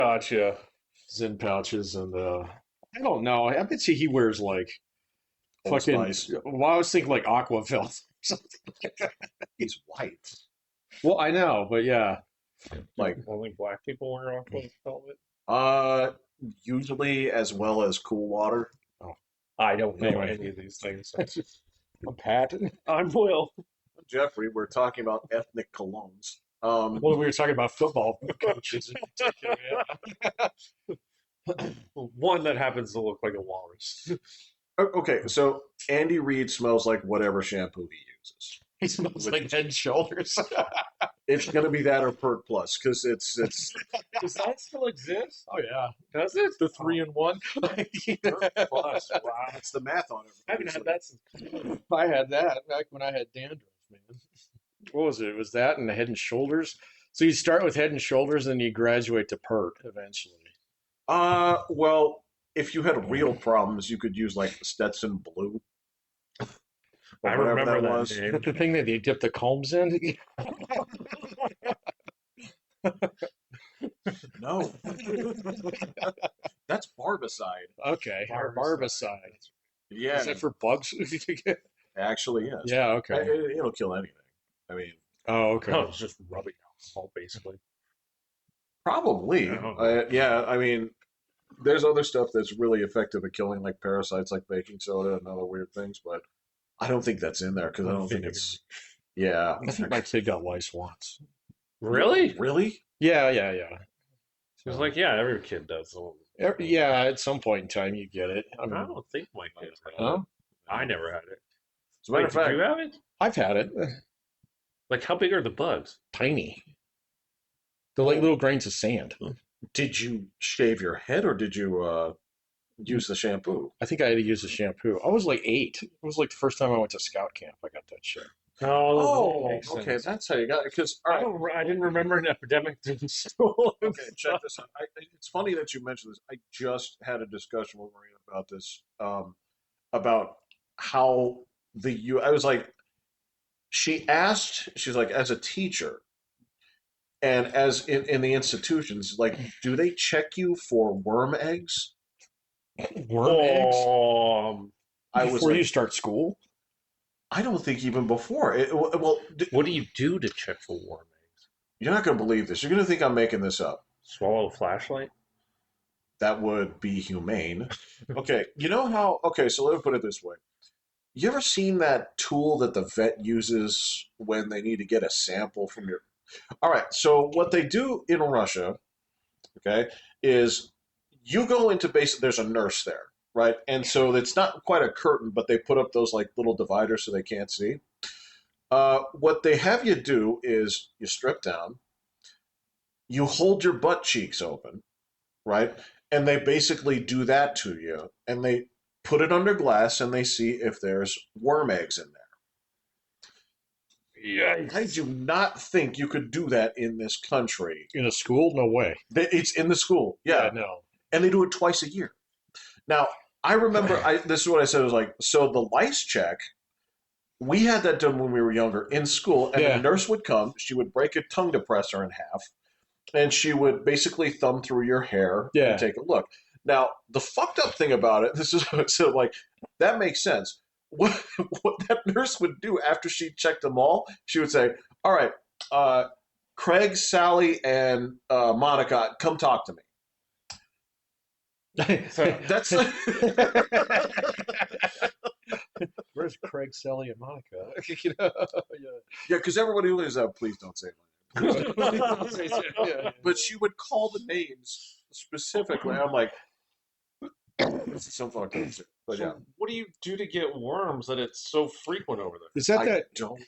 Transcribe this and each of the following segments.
Gotcha. Zen pouches, and I don't know. I bet you he wears like Old fucking. Spice. Well, I was thinking like Aquavit or something. He's white. Well, I know, but yeah. Like, Only black people wear aqua velvet. uh, usually as well as cool water. Oh, I don't know anyway. any of these things. I'm Pat. I'm Will. Jeffrey, we're talking about ethnic colognes. Well, we were talking about football coaches in particular. Yeah. One that happens to look like a walrus. Okay, so Andy Reid smells like whatever shampoo he uses. He smells like Head and Shoulders. It's gonna be that or Pert Plus because it's Does that still exist? Oh yeah. Does it? The 3-in-1. Plus. Wow. that's the math on it. I haven't had that since. I had that back when I had dandruff, man. What was it? It was that and the Head and Shoulders. So you start with Head and Shoulders, and you graduate to Pert eventually. Well, if you had real problems, you could use like Stetson Blue. I Or whatever remember that Is name. that the thing that they dip the combs in? No, that's barbicide. Okay, or barbicide. Yeah, Is that for bugs? actually, yes. Yeah, okay. It'll kill anything. I mean, Oh, okay. No, it's just rubbing alcohol, basically. probably. Oh. Yeah, I mean, there's other stuff that's really effective at killing, like parasites, like baking soda and other weird things. But I don't think that's in there because I don't think it's. Yeah. I think my kid got lice once. Really? Really? Yeah. She was like, yeah, every kid does. Yeah, at some point in time you get it. I I mean, don't think my kids had huh? it. I never had it. As a matter Wait, of fact, did you have it? I've had it. Like, how big are the bugs? Tiny. They're like little grains of sand. did you shave your head or did you use the shampoo? I think I had to use a shampoo. I was like 8. It was like the first time I went to scout camp. I got that shit. Oh, that makes okay, sense. that's how you got it. Because all I right, don't. I didn't remember an epidemic in school. okay, check this out. It's funny that you mentioned this. I just had a discussion with Marina about this, about how I was like, she's like, as a teacher and as in the institutions, like, do they check you for worm eggs? Worm eggs? I was Before you like, start school? I don't think even before. Well, What do you do to check for worm eggs? you're not going to believe this. You're going to think I'm making this up. Swallow a flashlight? That would be humane. Okay, you know how? Okay, so let me put it this way. You ever seen that tool that the vet uses when they need to get a sample from your? All right, so what they do in Russia, okay, is you go into there's a nurse there, right? And so it's not quite a curtain, but they put up those like little dividers so they can't see. What they have you do is you strip down, you hold your butt cheeks open, right? And they basically do that to you, and they put it under glass and they see if there's worm eggs in there. Yikes. I do not think you could do that in this country. In a school? No way. It's in the school, yeah, No. and they do it twice a year. Now, I remember, this is what I said. I was like, so the lice check, we had that done when we were younger in school, and Yeah. the nurse would come, she would break a tongue depressor in half, and she would basically thumb through your hair Yeah. and take a look. Now, the fucked up thing about it, this is so like, that makes sense. What that nurse would do after she checked them all, she would say, all right, Craig, Sally, and Monica, come talk to me. So That's Where's Craig, Sally, and Monica? You know? yeah, because everybody lives out. Please don't say my name. Yeah. But she would call the names specifically. I'm like, this is some fucked up shit. But yeah, what do you do to get worms that it's so frequent over there? Is that I that? don't.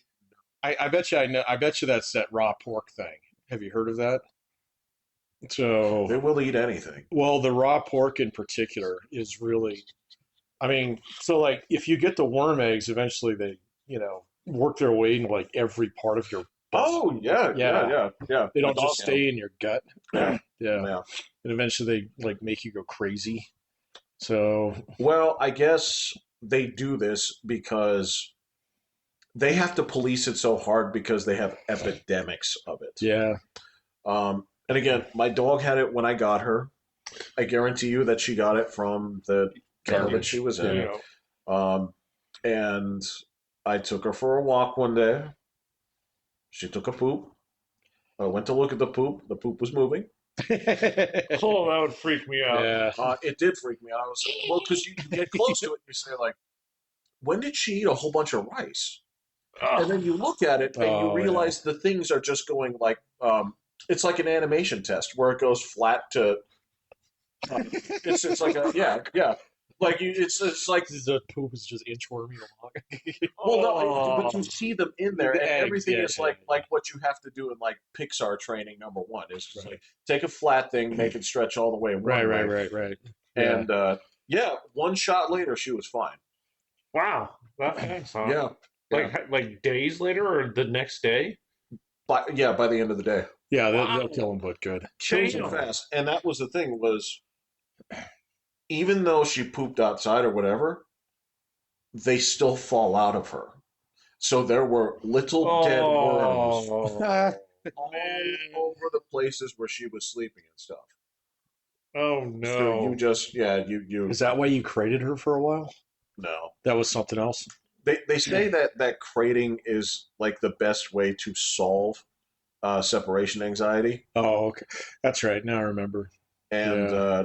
I bet you I know. I bet you that's that raw pork thing. Have you heard of that? So, They will eat anything. well, the raw pork in particular is really. I mean, so like if you get the worm eggs, eventually they, work their way into like every part of your. Oh yeah. They They don't just stay in your gut. Yeah. Yeah. And eventually they like make you go crazy. So, Well, I guess they do this because they have to police it so hard because they have epidemics of it. yeah. And again, my dog had it when I got her. I guarantee you that she got it from the kennel that she Garbage. was in. Yeah. Um, and I took her for a walk one day. She took a poop. I went to look at the poop. The poop was moving. Oh, that would freak me out. Yeah. It did freak me out. I was well, because you get close to it and you say like, when did she eat a whole bunch of rice? And then you look at it and you Oh, yeah. realize the things are just going like, it's like an animation test where it goes flat to. It's like a yeah. Like it's like The poop is just inchworming along. well no, but Oh. you see them in there The and eggs, everything yeah, is yeah, like what you have to do in like Pixar training number one is just Right. like take a flat thing, make it stretch all the way one way. Right. And one shot later she was fine. Wow, that fast, huh? Yeah. Like days later or the next day? By the end of the day. Yeah, Wow. they'll kill them, but good. Kills them Damn. fast. And that was the thing was even though she pooped outside or whatever, they still fall out of her. So there were little dead worms Oh, all man. over the places where she was sleeping and stuff. Oh So you no. just you Is that why you crated her for a while? no. That was something else. They say that crating is like the best way to solve separation anxiety, Oh, okay. That's right. Now I remember. and Yeah.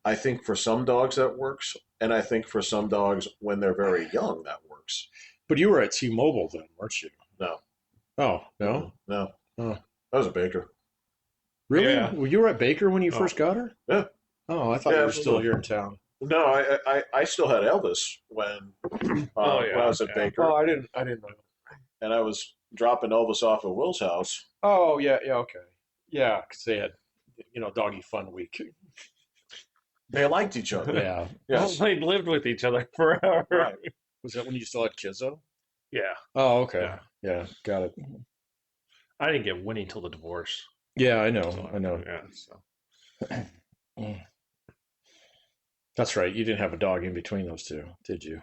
I think for some dogs that works, and I think for some dogs when they're very young that works. But you were at T-Mobile then, weren't you? No, Oh, no? no, Oh. that was a baker. Really? Yeah. Well, you were at Baker when you Oh. first got her? Yeah. Oh, I thought Yeah, you were still absolutely. here in town. No, I still had Elvis when when I was at Baker, Oh, I didn't know. and I was dropping Elvis off at Will's house. Oh, yeah, okay. Yeah, because they had, doggy fun week. They liked each other. Yeah. Well, Yes. they lived with each other forever. Right. Was that when you still had Kizzo? Yeah. Oh, okay. Yeah. Yeah, got it. I didn't get Winnie till the divorce. Yeah, I So, know. Yeah. So. That's right. You didn't have a dog in between those two, did you?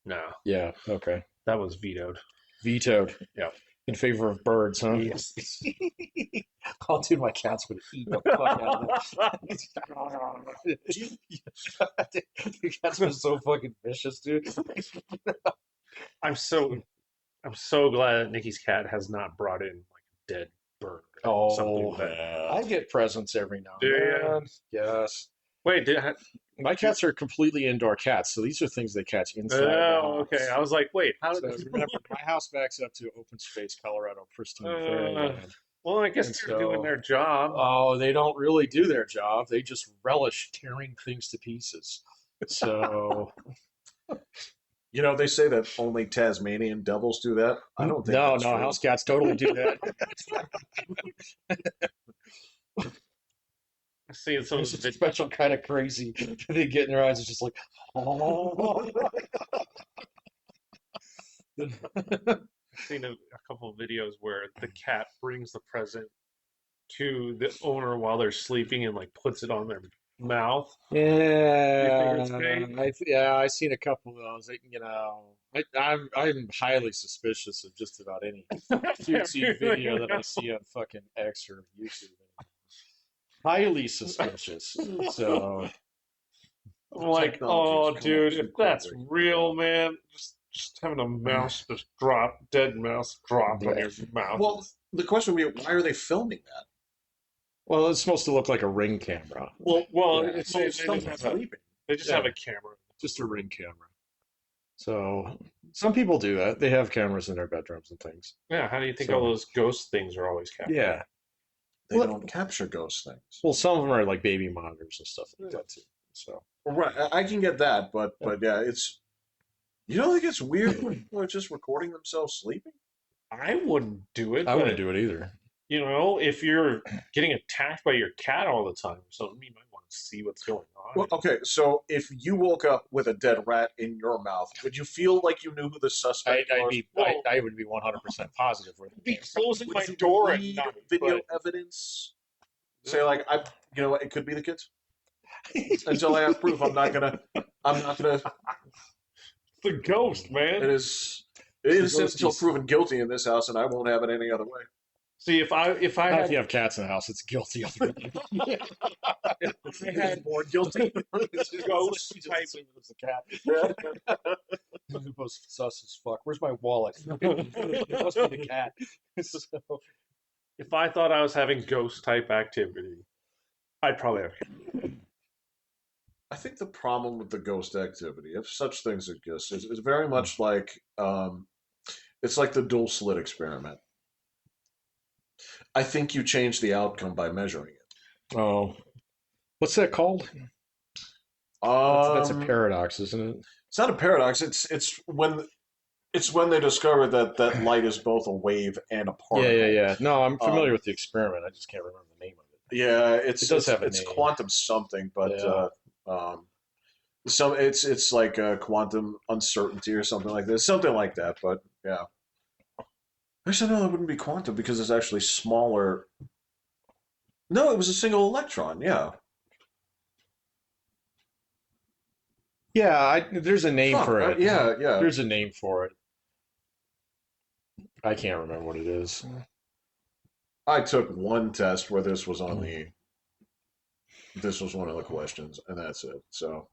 No, Yeah, okay. that was vetoed. Vetoed. Yeah. In favor of birds, huh? Yes. Oh, dude, my cats would eat the fuck out of it. Your cats were so fucking vicious, dude. I'm so glad that Nikki's cat has not brought in like a dead bird. Or something that. I get presents every now Do and you? then. Yes. Wait, My cats are completely indoor cats, so these are things they catch inside. the oh, house. okay. I was like, wait, how So did this? remember, my house backs up to open space, Colorado, pristine fairyland. Well, I guess And they're doing so- their job. Oh, they don't really do their job. They just relish tearing things to pieces. So They say that only Tasmanian devils do that. I don't think no, that's true. house cats totally do that. I see some of It's the a special kind of crazy. They get in their eyes. It's just like, oh. I've seen a couple of videos where the cat brings the present to the owner while they're sleeping and like puts it on their mouth. Yeah, it's fake? I've seen a couple of those. I'm highly suspicious of just about any cutesy video that I see on fucking X or YouTube. Highly suspicious. So I'm like, Technology's oh, dude, come if that's quickly. real, man, just having a mouse just drop, dead mouse drop on your mouth. Well, the question would be, why are they filming that? well, it's supposed to look like a Ring camera, well, Yeah. it's, So they, it's they still just have a, sleeping. they just Yeah. have a camera. just a Ring camera. So some people do that. They have cameras in their bedrooms and things. Yeah, how do you think So- all those ghost things are always captured? Yeah. They Well- don't capture ghost things. Well, some of them are like baby monitors and stuff like that too. So Right, I can get that, but yeah, it's. You don't think it's weird when people are just recording themselves sleeping? I wouldn't do it. I wouldn't but, do it either. if you're getting attacked by your cat all the time or something, you might want to see what's going on. Well, okay, so if you woke up with a dead rat in your mouth, would you feel like you knew who the suspect was? I would be 100% positive. Where I'd be closing Would my you door at need night. video but- evidence? Say like what? It could be the kids. Until I have proof, I'm not gonna. the ghost, man. It is ghost until is- proven guilty in this house, and I won't have it any other way. See, if I Not if had you have cats in the house, it's guilty. if I had more guilty. ghost Just type assume it was a cat. The most sus as fuck. Where's my wallet? It must be the cat. So, if I thought I was having ghost type activity, I'd probably have. I think the problem with the ghost activity, if such things exist, is very much like it's like the dual slit experiment. I think you change the outcome by measuring it. oh, what's that called? That's a Um, paradox, isn't it? it's not a paradox. It's when they discover that light is both a wave and a particle. Yeah. No, I'm familiar Um, with the experiment. I just can't remember the name of it. yeah, It does have a it's name. quantum something, but Yeah. it's like quantum uncertainty or something like this, something like that. But yeah, actually no, it wouldn't be quantum because it's actually smaller. No, it was a single electron. Yeah. Yeah, there's a name Huh, for it. yeah, yeah. There's a name for it. I can't remember what it is. I took one test where this was on the. This was one of the questions, and that's it. So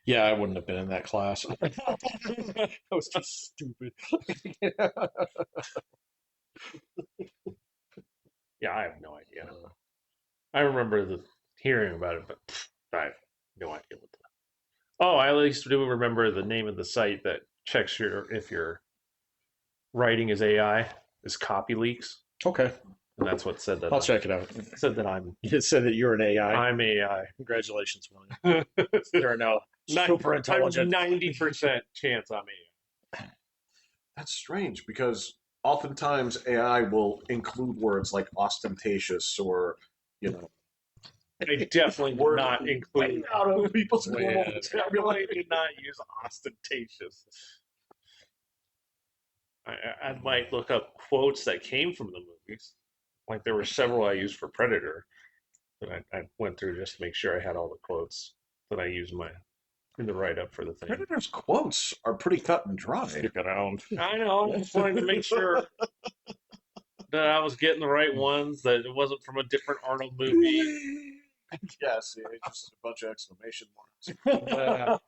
Yeah, I wouldn't have been in that class. That was too stupid. Yeah, I have no idea. I remember hearing about it, but I have no idea what the. Oh, I at least do remember the name of the site that checks if your writing is AI is Copy Leaks, Okay, and that's what said that. I'll check it out. Said that I'm You said that you're an AI. I'm AI. Congratulations, William. You're now super intelligent. 90% chance I'm AI. that's strange because oftentimes AI will include words like ostentatious or you know I definitely did not include out of people's Way normal ahead. vocabulary. did not use ostentatious. I might look up quotes that came from the movies. Like there were several I used for Predator that I went through just to make sure I had all the quotes that I used in the write up for the thing. Predator's quotes are pretty cut and dry. Stick around. I know. I just wanted to make sure that I was getting the right ones, that it wasn't from a different Arnold movie. Yes, yeah, just a bunch of exclamation marks.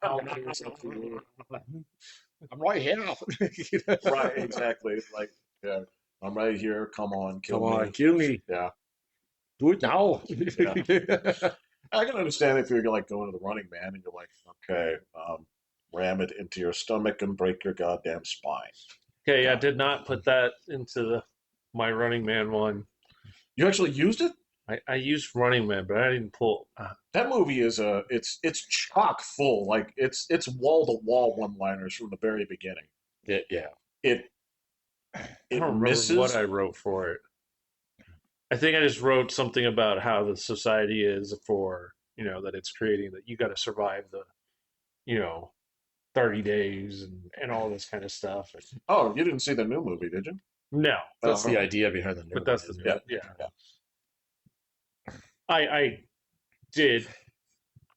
I'm right here. Right, exactly. Like, yeah, I'm right here. Come on, kill Come on, me. kill me. Yeah, Do it now. I can understand if you're like going to the Running Man and you're like, okay, ram it into your stomach and break your goddamn spine. Okay, I did not put that into my Running Man one. You actually used it? I used Running Man, but I didn't pull. That movie is it's chock full. Like it's wall to wall one liners from the very beginning. Yeah. It I it don't remember misses. what I wrote for it. I think I just wrote something about how the society is for, that it's creating, that you got to survive the, you know, 30 days and all this kind of stuff. Oh, you didn't see the new movie, did you? No, That's the idea behind the new but that's one, the, isn't it? yeah. I did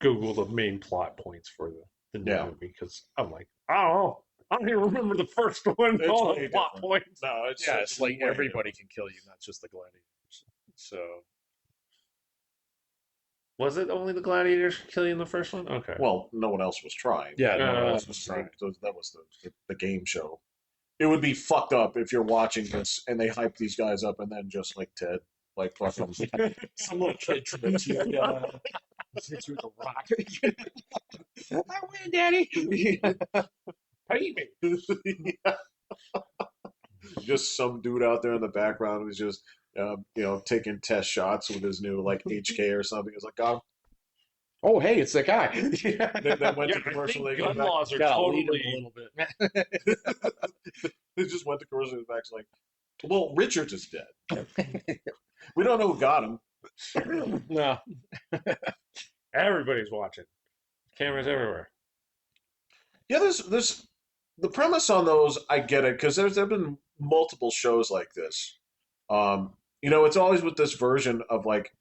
Google the main plot points for the new movie because I'm like, oh, I don't even remember the first one. It's All way the plot different. points. No, Yeah, it's like way everybody can kill you, not just the gladiators. So Was it only the gladiators killing in the first one? Okay. Well, no one else was trying. yeah, no one Uh, else was trying. That was the game show. It would be fucked up if you're watching this and they hype these guys up and then just like Ted, like fucking Some little kid tripped you. Hits you with a rock. I win, Daddy. pay me. just some dude out there in the background who's just taking test shots with his new like HK or something. It's like, oh, Oh, hey, it's that guy. they went to I commercial. think They came gun back. laws are Gotta lead him a totally. little bit. They just went to commercial. Back like, well, Richards is dead. We don't know who got him. No. Everybody's watching. Cameras everywhere. Yeah, there's the premise on those. I get it because there've been multiple shows like this. It's always with this version of like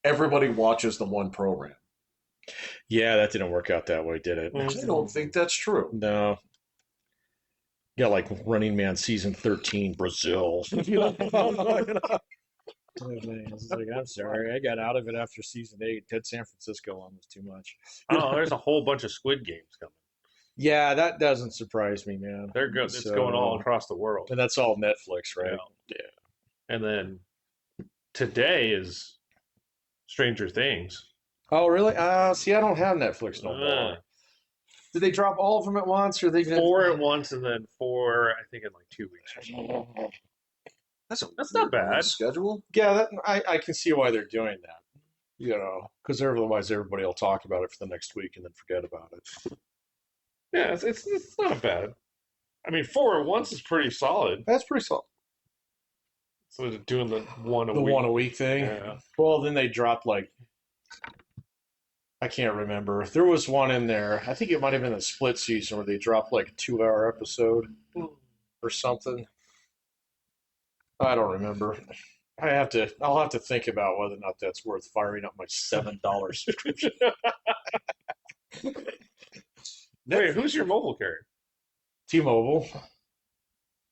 everybody watches the one program. Yeah, that didn't work out that way, did it? I don't think that's true. No. got like Running Man season 13, Brazil. You know? It's like, I'm sorry, I got out of it after season 8. Ted San Francisco one was too much. Oh, there's a whole bunch of Squid Games coming. Yeah, that doesn't surprise me, man. They're good. It's going all across the world. And that's all Netflix, right? Yeah. And then today is Stranger Things. Oh, really? See, I don't have Netflix no more. Did they drop all of them at once, or they 4 at once, and then 4, I think, in like 2 weeks or something. That's not bad. Schedule. Yeah, I can see why they're doing that. You know, because otherwise everybody will talk about it for the next week and then forget about it. Yeah, it's not bad. I mean, 4 at once is pretty solid. That's pretty solid. So they're doing the one a week thing. Yeah. Well, then they dropped like, I can't remember. There was one in there. I think it might have been a split season where they dropped like a 2-hour episode or something. I don't remember. I'll have to think about whether or not that's worth firing up my $7 subscription. Wait, who's your mobile carrier? T-Mobile.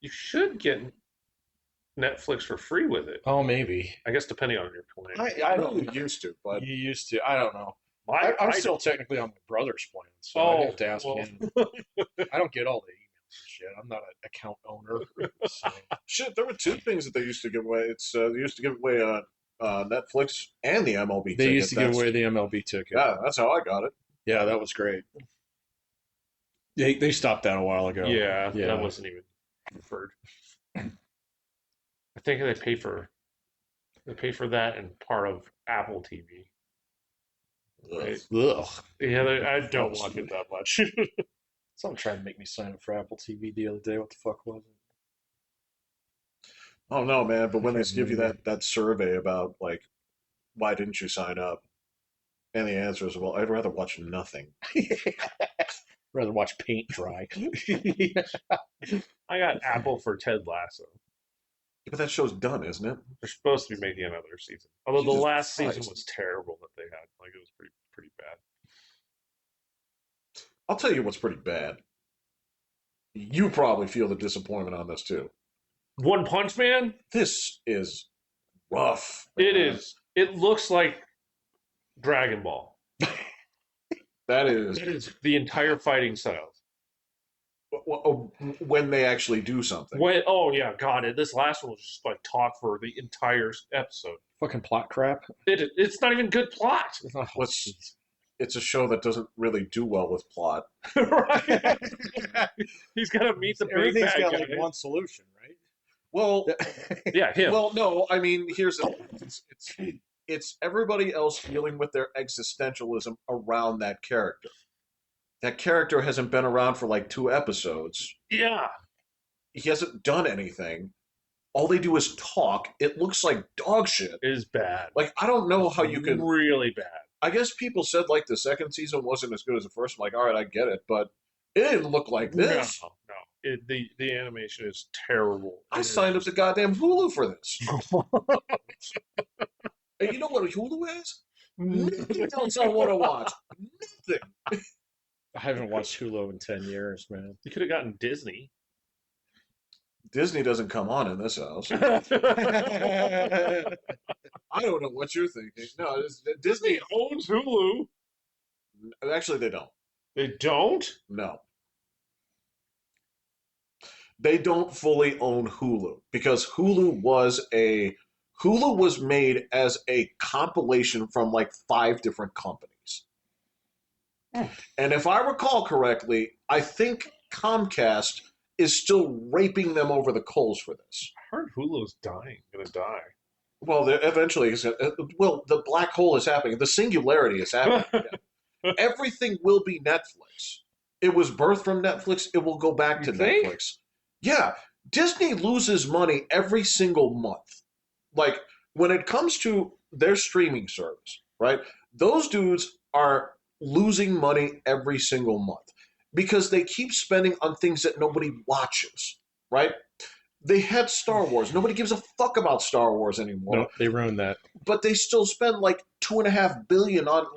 You should get Netflix for free with it. Oh, maybe. I guess depending on your plan. I know you used to, but You used to. I don't know. I'm I'm still technically on my brother's plan, so I have to ask him. I don't get all the emails and shit. I'm not an account owner. So. Shit, there were 2 things that they used to give away. It's they used to give away Netflix and the MLB. They ticket. used to give away the MLB ticket. Yeah, that's how I got it. Yeah, that was great. They stopped that a while ago. Yeah, that wasn't even preferred. I think they pay for that and part of Apple TV. Ugh. Yeah, I don't want it that much. Someone tried to make me sign up for Apple TV the other day. What the fuck was it? Oh no, man! But when they give you that survey about like, why didn't you sign up? And the answer is, well, I'd rather watch nothing. Rather watch paint dry. I got Apple for Ted Lasso. But that show's done, isn't it? They're supposed to be making another season. Although Jesus the last Christ. season was terrible that they had. Like, it was pretty bad. I'll tell you what's pretty bad. You probably feel the disappointment on this too. One Punch Man? This is rough. It man. is. It looks like Dragon Ball. That is. It is the entire fighting styles. When they actually do something. Oh yeah, God! This last one was just like talk for the entire episode. Fucking plot crap. It's not even good plot. It's a show that doesn't really do well with plot. Right? He's got to meet the big Everything's bad got guy. like one solution, right? Well, Yeah, him. well, no. I mean, here's the it's everybody else dealing with their existentialism around that character. That character hasn't been around for like 2 episodes. Yeah. He hasn't done anything. All they do is talk. It looks like dog shit. It is bad. Like, I don't know how you could. Really bad. I guess people said like the second season wasn't as good as the first. I'm like, all right, I get it, but it didn't look like this. No. The animation is terrible. I signed up to goddamn Hulu for this. And you know what Hulu has? Nothing else I want to watch. Nothing. I haven't watched Hulu in 10 years, man. You could have gotten Disney. Disney doesn't come on in this house. I don't know what you're thinking. No, Disney owns Hulu. Actually, they don't. They don't? No. They don't fully own Hulu because Hulu was made as a compilation from like 5 different companies. And if I recall correctly, I think Comcast is still raping them over the coals for this. I heard Hulu's gonna die. Well, eventually, the black hole is happening. The singularity is happening. Everything will be Netflix. It was birthed from Netflix. It will go back to Netflix. Yeah. Disney loses money every single month. Like, when it comes to their streaming service, right? Those dudes are losing money every single month because they keep spending on things that nobody watches, right? They had Star Wars. Nobody gives a fuck about Star Wars anymore. No, they ruined that. But they still spend like $2.5 billion on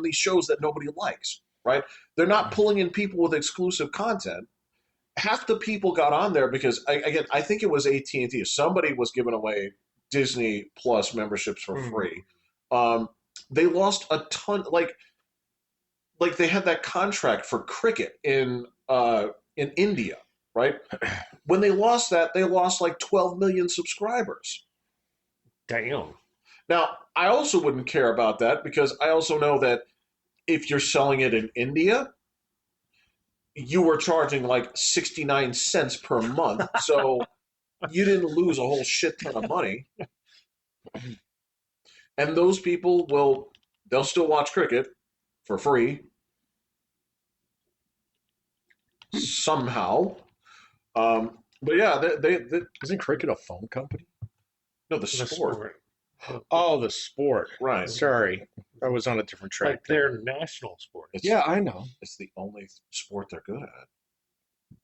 these shows that nobody likes, right? They're not pulling in people with exclusive content, half the people got on there because I think it was AT&T. Somebody was giving away Disney Plus memberships for free. They lost a ton. Like they had that contract for cricket in India, right? When they lost that, they lost like 12 million subscribers. Damn. Now, I also wouldn't care about that because I also know that if you're selling it in India, you were charging like 69 cents per month. So you didn't lose a whole shit ton of money. And those people they'll still watch cricket for free somehow. But yeah, they Isn't cricket a phone company? no, the sport. Oh, the sport. Right. Sorry, I was on a different track. Like their national sport. Yeah, I know. It's the only sport they're good at.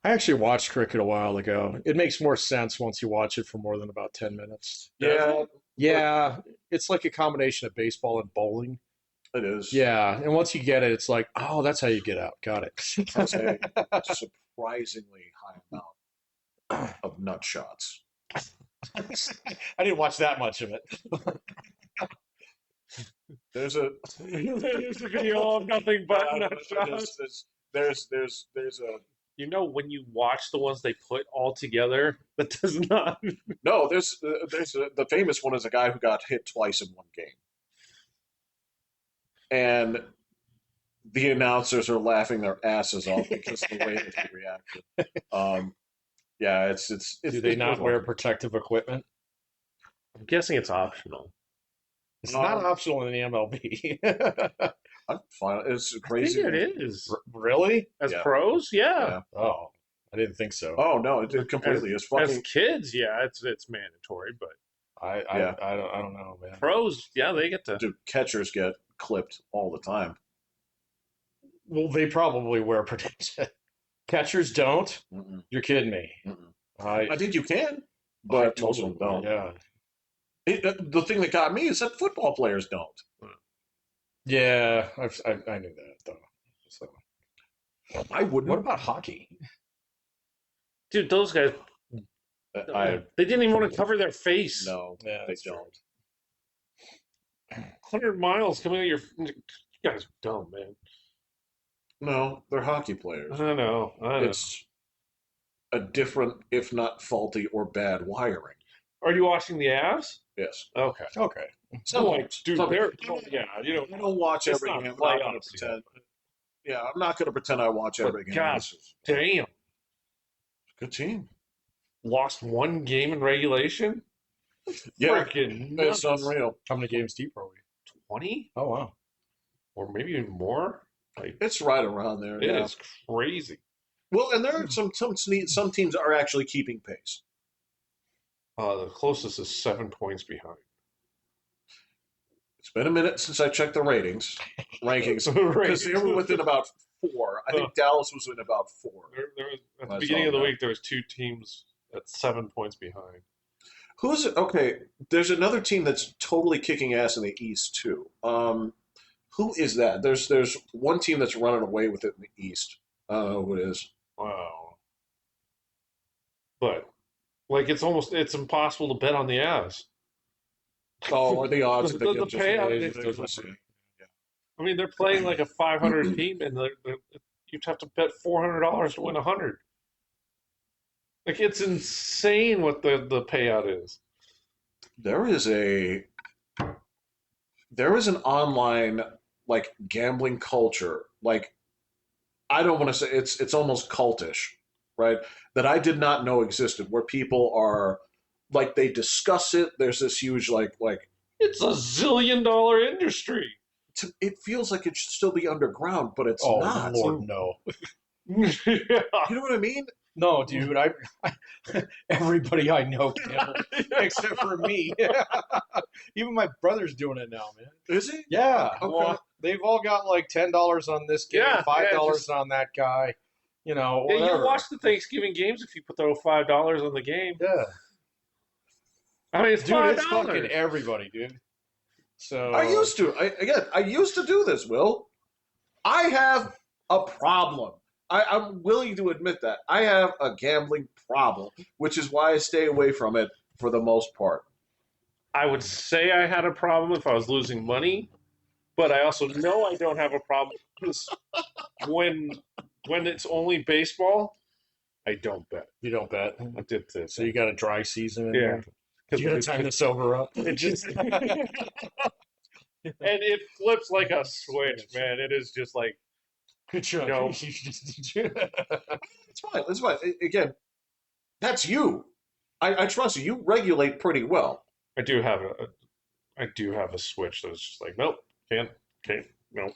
I actually watched cricket a while ago. It makes more sense once you watch it for more than about 10 minutes. Yeah, Yeah, it's like a combination of baseball and bowling. it is. Yeah, and once you get it, it's like, oh, that's how you get out. Got it. That's a surprisingly high amount of nut shots. I didn't watch that much of it. There's a There's a video of nothing but nut shots. there's a You know, when you watch the ones they put all together, that does not. no. The famous one is a guy who got hit twice in one game, and the announcers are laughing their asses off because of the way that he reacted. Yeah, it's. Do they not wear protective equipment? I'm guessing it's optional. It's not optional in the MLB. I'm fine. It's I crazy. think it is. Really? As Yeah. pros, yeah. Yeah. Oh, I didn't think so. Oh no, it completely is As fucking. kids, yeah, it's mandatory, but I Yeah. I don't know, man. pros, yeah, they get to. Dude, catchers get clipped all the time. Well, they probably wear protection. Catchers don't. Mm-mm, You're kidding me. mm-mm. I I think you can, but most of them don't. Yeah. The thing that got me is that football players don't. Yeah, I knew that though. So, I wouldn't. what about hockey? Dude, those guys, they didn't even want to cover their face. No, Yeah, they that's true. don't. 100 miles coming out of your. You guys are dumb, man. No, they're hockey players. I know. It's a different, if not faulty or bad wiring. Are you watching the Avs? Yes. Okay. Okay. So, like, dude, Some- they're. Yeah, you know. I don't watch It's every not game. I'm not going to playoffs, pretend. Yeah, I'm not going to pretend I watch But every game. God, This is damn. good team. Lost one game in regulation? Yeah, Freaking nuts. it's unreal. How many games deep are we? 20? Oh wow. Or maybe even more? Like, It's right around there. it yeah. is crazy. Well, and there are some teams are actually keeping pace. The closest is 7 points behind. It's been a minute since I checked the rankings, because they were within about 4. I think Dallas was in about 4. There was, at the I beginning saw of the that. week, there was 2 teams at 7 points behind. Who's okay? There's another team that's totally kicking ass in the East too. Who is that? There's one team that's running away with it in the East. I don't know who it is. Wow. But, like, it's impossible to bet on the Avs. Oh, or the odds The- that they the get just payout made. is- I mean, they're playing like a 500 team, and you'd have to bet $400 to win 100. Like, it's insane what the payout is. There is an online like gambling culture. Like I don't want to say it's almost cultish, right? That I did not know existed, where people are like they discuss it. There's this huge like It's a zillion-dollar industry. it feels like it should still be underground, but it's Oh not. Lord, no. Yeah. You know what I mean? No, dude. I everybody I know gambles except for me. Even my brother's doing it now, man. Is it? Yeah. Okay. Well, they've all got like $10 on this game, Yeah, $5 yeah, on that guy. You know, Yeah, whatever. you watch the Thanksgiving games if you put throw $5 on the game. Yeah. I mean, it's Dude, $5. it's fucking everybody, dude. So I used to. I used to do this, Will. I have a problem. I'm willing to admit that. I have a gambling problem, which is why I stay away from it for the most part. I would say I had a problem if I was losing money, but I also know I don't have a problem because when it's only baseball, I don't bet. You don't bet. I did this. So you got a dry season in Yeah. there? You got to time this over up. It just and it flips like a switch, man. It is just like Good job. No. It's fine. It's fine. Again, that's you. I trust you. You regulate pretty well. I do have a switch that's just like nope, can't, no.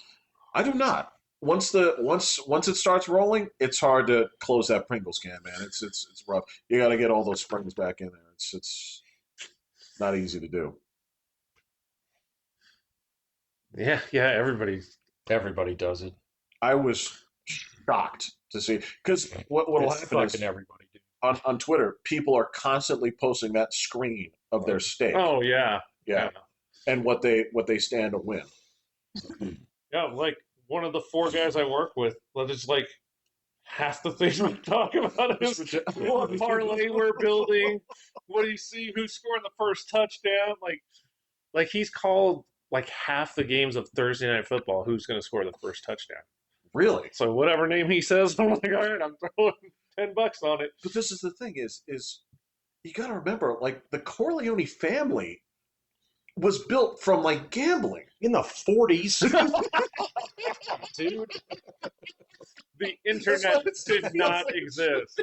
I do not. Once it starts rolling, it's hard to close that Pringles can, man. It's rough. You got to get all those springs back in there. It's not easy to do. Yeah, Everybody does it. I was shocked to see because what'll It's happen is fucking everybody do. on Twitter, people are constantly posting that screen of their stake. Oh yeah. Yeah. And what they stand to win. Yeah, like one of the 4 guys I work with, it's like half the things we talk about is what parlay we're building. What do you see? Who's scoring the first touchdown? Like he's called like half the games of Thursday Night Football. Who's going to score the first touchdown? Really? So whatever name he says, I'm like, all right, I'm throwing $10 on it. But this is the thing: is you got to remember, like the Corleone family was built from like gambling. In the 40s. Dude, the internet did not exist.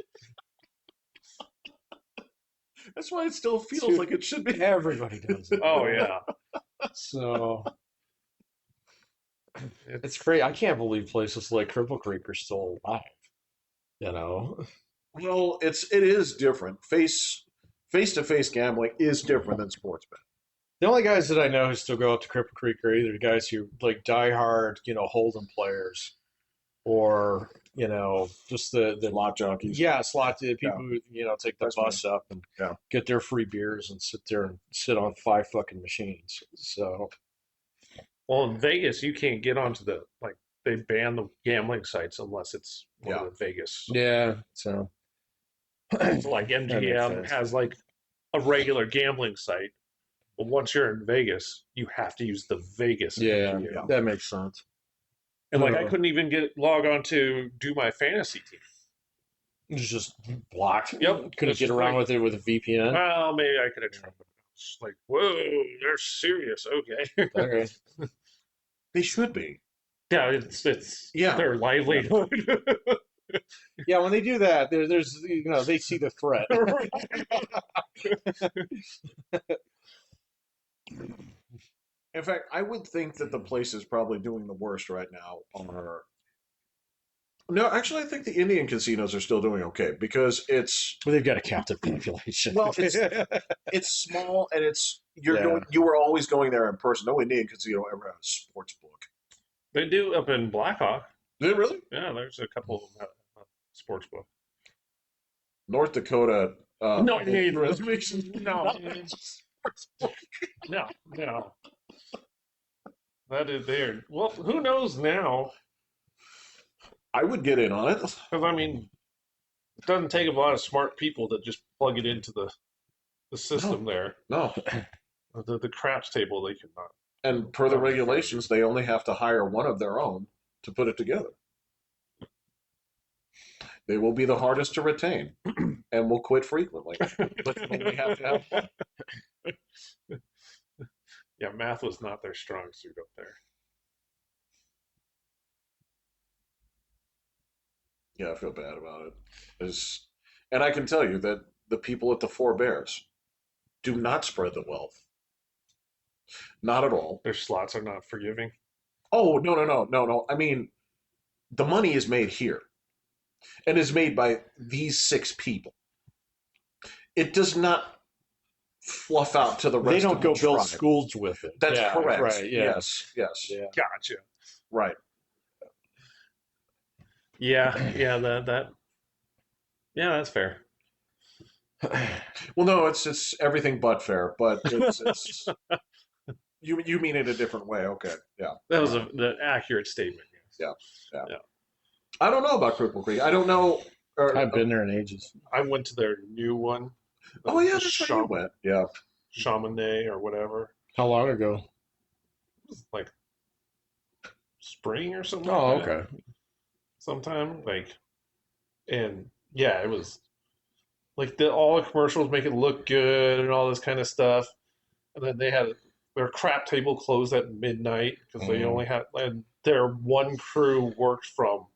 That's why it still feels like it should be. Everybody does it. Oh yeah. So it's great. I can't believe places like Cripple Creek are still alive. You know? Well, it is different. Face-to-face gambling is different than sports betting. The only guys that I know who still go up to Cripple Creek are either guys who like diehard, Hold'em players, or just the Slot jockeys. yeah, slot people who take the That's bus up and get their free beers and sit there and sit on 5 fucking machines. So Well, in Vegas, you can't get onto they ban the gambling sites unless it's one of the Vegas. yeah, so So like MGM has like a regular gambling site, but once you're in Vegas, you have to use the Vegas. MGM. that makes sense. And like I couldn't even log on to do my fantasy team. It's just blocked. Yep. Couldn't get around with it with a VPN. Well, maybe I could have tried. It's like, whoa, they're serious. Okay. Okay. They should be. Yeah, it's Yeah. their livelihood. Yeah, when they do that, there's they see the threat. In fact, I would think that the place is probably doing the worst right now on Earth. No, actually, I think the Indian casinos are still doing okay because it's Well, they've got a captive population. well, it's small and you were always going there in person. No Indian casino ever had a sports book. They do up in Blackhawk. Did it really? Yeah, there's a couple of them have a sports book. North Dakota. No, reservations. No. No. That is there. Well, who knows now? I would get in on it. Because I mean, it doesn't take a lot of smart people to just plug it into the system there. No. The craps table they cannot. And per the regulations, they only have to hire one of their own to put it together. They will be the hardest to retain and will quit frequently. But they only have to have one. Yeah, math was not their strong suit up there. Yeah, I feel bad about it. And I can tell you that the people at the Four Bears do not spread the wealth. Not at all. Their slots are not forgiving. Oh, no. I mean, the money is made here and is made by these 6 people. It does not fluff out to the rest They don't of go the build tribe. schools with it. That's correct. Right. Yeah. Yes. Yeah. Gotcha. Right. Yeah, that. Yeah, that's fair. Well, no, it's everything but fair, but it's you mean it a different way. Okay. Yeah. That was the accurate statement. Yes. Yeah. I don't know about Cripple Creek. I don't know. I've been there in ages. I went to their new one. Oh yeah, the that's where you went. Yeah. Chamonix or whatever. How long ago? Like spring or something Oh, like that. okay. Sometime and yeah, it was like all the commercials make it look good and all this kind of stuff. And then they had their crap table closed at midnight because they only had, and their one crew worked from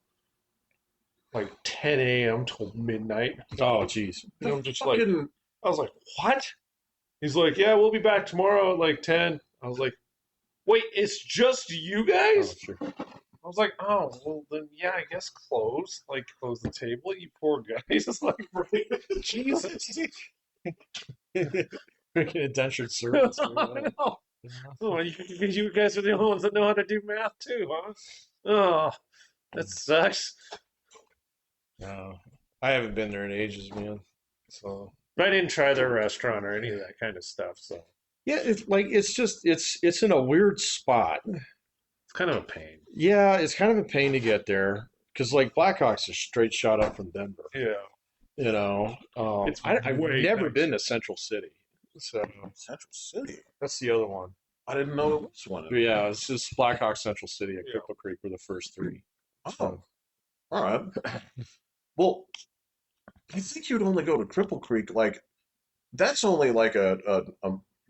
like 10 a.m. till midnight. Oh, jeez. And I'm just Fucking, I was like, what? He's like, yeah, we'll be back tomorrow at like 10. I was like, wait, it's just you Oh, guys? sure. I was like, oh, well, then, yeah, I guess close. Like, close the table, you poor guys. It's like, Jesus. Freaking indentured servants. I know. Oh, you guys are the only ones that know how to do math, too, huh? Oh, that sucks. No, I haven't been there in ages, man. So But I didn't try their restaurant or any of that kind of stuff, so yeah, it's in a weird spot. it's kind of a pain. Yeah, it's kind of a pain to get there because like Blackhawks is straight shot up from Denver. Yeah. You know, It's I've way never nicer. been to Central City, so Central City. that's the other one. I didn't know there was one. But yeah, it's just Blackhawks Central City and Yeah. Cripple Creek were the first three. Oh, all right. Well, I think you'd only go to Cripple Creek. Like, that's only like a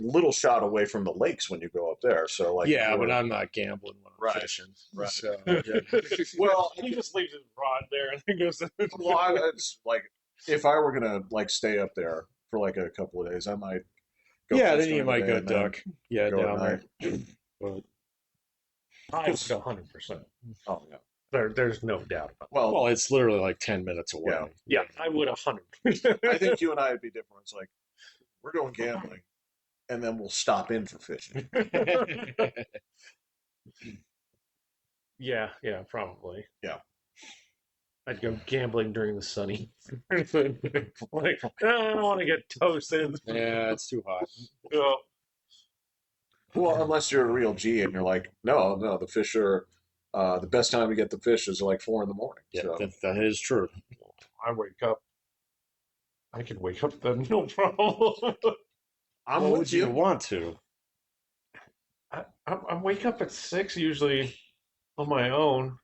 little shot away from the lakes when you go up there. So, like, Yeah, if but you're- I'm not gambling when I'm Right, fishing. right. So, yeah. well, he just leaves his rod there and then goes. well, it's like if I were gonna like stay up there for like a couple of days, I might. Go Yeah, fish then you during the might day go and then duck. Yeah, go at down there. night. But, I 100%. Oh yeah. There's no doubt about Well, well, it's literally like 10 minutes away. Yeah. it. Yeah, I would 100. I think you and I would be different. It's like we're going gambling, and then we'll stop in for fishing. Yeah, probably. Yeah. I'd go gambling during the sunny. like, I don't want to get toasted. Yeah, it's too hot. Yeah. Well, unless you're a real G and you're like, no, the fish are the best time to get the fish is like 4 a.m. Yeah, So, that is true. I wake up. I could wake up then, no problem. I'm What with would you you. want to? I wake up at 6 usually on my own.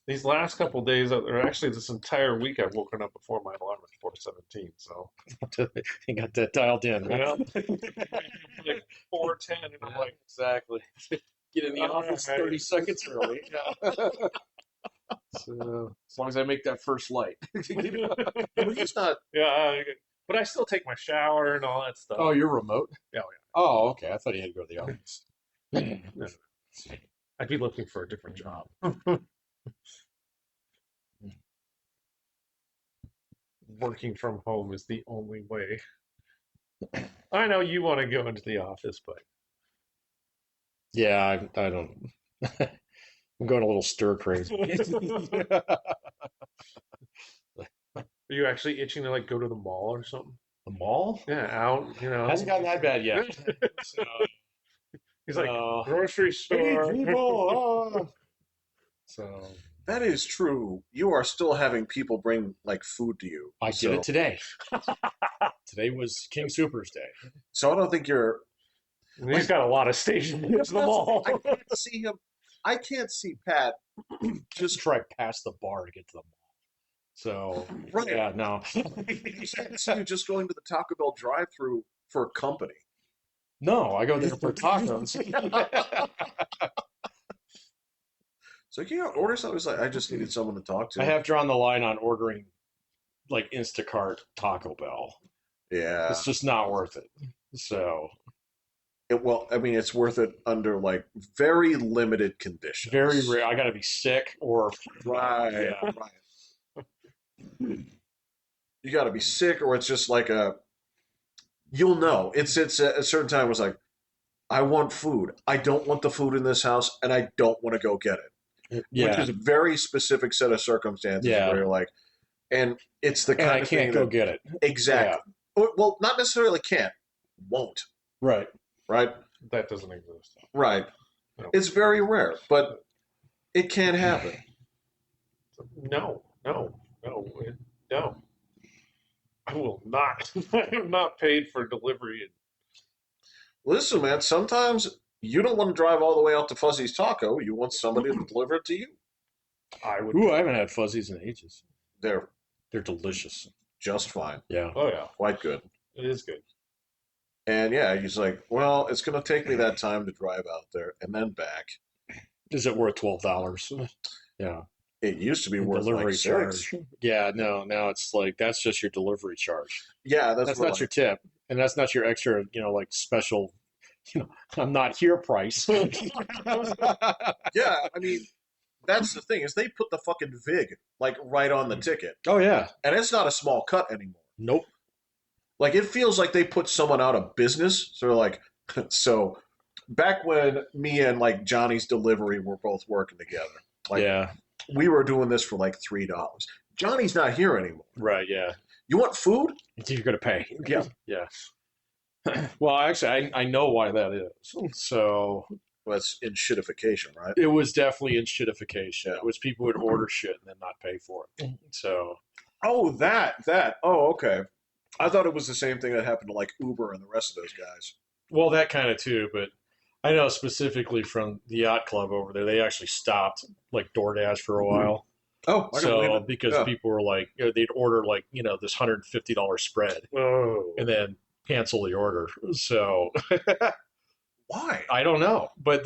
These last couple days, or actually this entire week, I've woken up before my alarm at 4:17. So You got that dialed in, right? yeah, like 4:10, and I'm like, exactly. Get in the All office right. 30 seconds early. So, as long as I make that first light. It's not. yeah, but I still take my shower and all that stuff. Oh, you're remote? Yeah, Oh, okay. I thought you had to go to the office. No. I'd be looking for a different job. Working from home is the only way. I know you want to go into the office, but Yeah, I don't. I'm going a little stir crazy. are you actually itching to like go to the mall or something? The mall? Yeah, out, Hasn't gotten that bad yet. So, He's like no. grocery Hey, store. people! ah. So That is true. You are still having people bring like food to you. I so, did it today. Today was King Super's Day. So I don't think you're. He's got a lot of stations in the mall. I can't see him. I can't see Pat. Just try past the bar to get to the mall. So Right. yeah, no. I can't see you just going to the Taco Bell drive-through for company. No, I go there for tacos. So can you order something? It's like I just needed someone to talk to. I have drawn the line on ordering like Instacart Taco Bell. Yeah. It's just not worth it. So Well, I mean, it's worth it under like very limited conditions. very rare. I got to be sick or Right. Yeah. Right. You got to be sick, or it's just like a. You'll know. It's at a certain time. It was like, I want food. I don't want the food in this house, and I don't want to go get it. Yeah. Which is a very specific set of circumstances Yeah. where you're like, and it's the And kind I of can't thing go that, get it. exactly. Well, not necessarily can't, won't. Right. Right. That doesn't exist. Right. No. It's very rare, but it can happen. No, no, no, no. I will not. I am not paid for delivery. Listen, man, sometimes you don't want to drive all the way out to Fuzzy's Taco. You want somebody to deliver it to you. I would. Ooh, I haven't had fuzzies in ages. They're They're delicious. just fine. Yeah. Oh yeah, Quite good. it is good. And yeah, he's like, well, it's going to take me that time to drive out there and then back. Is it worth $12? Yeah. It used to be The worth delivery like six. charge. Yeah, no, now it's like that's just your delivery charge. Yeah, That's what not your tip. And that's not your extra, like special, I'm not here price. yeah, I mean, that's the thing is they put the fucking VIG like right on the ticket, Oh yeah. and it's not a small cut anymore. Nope. Like it feels like they put someone out of business. So they're like, so back when me and like Johnny's Delivery were both working together, like Yeah. we were doing this for like $3. Johnny's not here anymore. Right, yeah. You want food? You're gonna pay. Yeah. Yeah. Well, actually, I know why that is. So Well, that's in shitification, right? it was definitely in shitification. Yeah. It was people would order shit and then not pay for it. So Oh, that. Oh, okay. I thought it was the same thing that happened to like Uber and the rest of those guys. well, that kind of too, but I know specifically from the yacht club over there, they actually stopped like DoorDash for a while. Oh, I can believe So it. because Yeah. people were like, they'd order like this $150 spread Oh, and then cancel the order. So Why? I don't know, but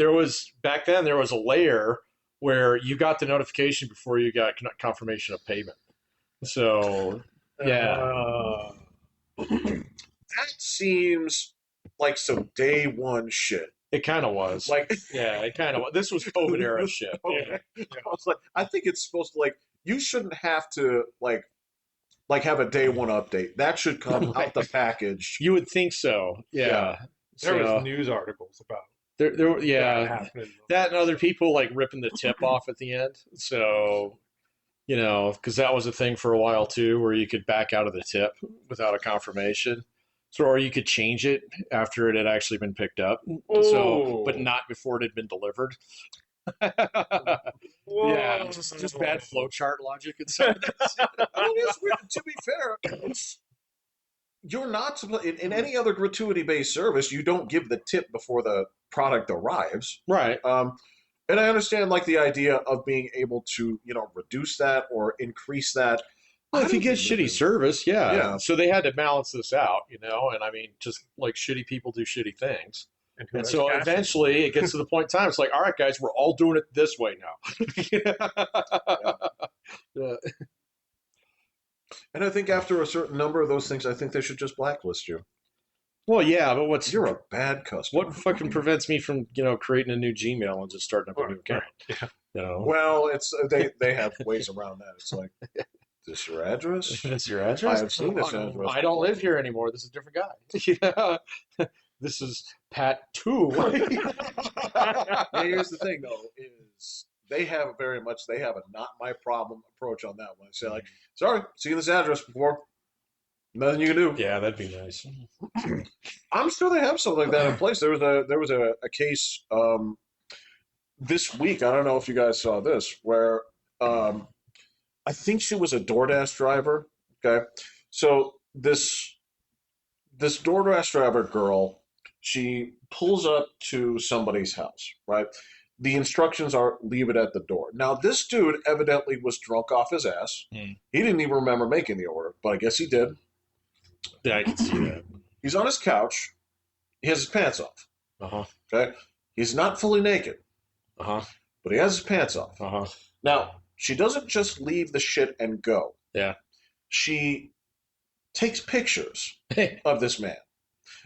back then there was a layer where you got the notification before you got confirmation of payment. So yeah. That seems like some day one shit. It kind of was. Like, Yeah, it kind of was. This was COVID era shit. okay. I was like, I think it's supposed to like you shouldn't have to like have a day one update. That should come out the package. You would think so. Yeah. there So, was news articles about there, that yeah, happening. that and other people like ripping the tip off at the end. So, because that was a thing for a while too, where you could back out of the tip without a confirmation. So, or you could change it after it had actually been picked up. So, but not before it had been delivered. Yeah, just bad flowchart logic and stuff. I mean, it's weird. To be fair, you're not supposed in any other gratuity-based service. You don't give the tip before the product arrives. Right. And I understand like the idea of being able to reduce that or increase that. Well, if you get shitty service, yeah. Yeah. So they had to balance this out, and I mean, just like shitty people do shitty things. And And so eventually it gets to the point in time, it's like, all right, guys, we're all doing it this way now. Yeah. And I think after a certain number of those things, I think they should just blacklist you. Well, yeah, but You're a bad customer. what fucking prevents me from, creating a new Gmail and just starting up a new account? Yeah. Well, it's they have ways around that. It's like, is this your address? That's your address? I have seen this address. I don't live here anymore. This is a different guy. Yeah. This is Pat 2. Now, here's the thing, though, is they have a not my problem approach on that one. They say like, sorry, seen this address before. Nothing you can do. Yeah, that'd be nice. I'm sure they have something like that in place. There was a case this week. I don't know if you guys saw this, where I think she was a DoorDash driver. Okay, so this DoorDash driver girl, she pulls up to somebody's house, right? The instructions are leave it at the door. Now, this dude evidently was drunk off his ass. Mm. He didn't even remember making the order, but I guess he did. Yeah, I can see that. He's on his couch. He has his pants off. Uh-huh. Okay? He's not fully naked, Uh-huh. but he has his pants off. Uh-huh. Now, she doesn't just leave the shit and go. Yeah. She takes pictures Hey, of this man.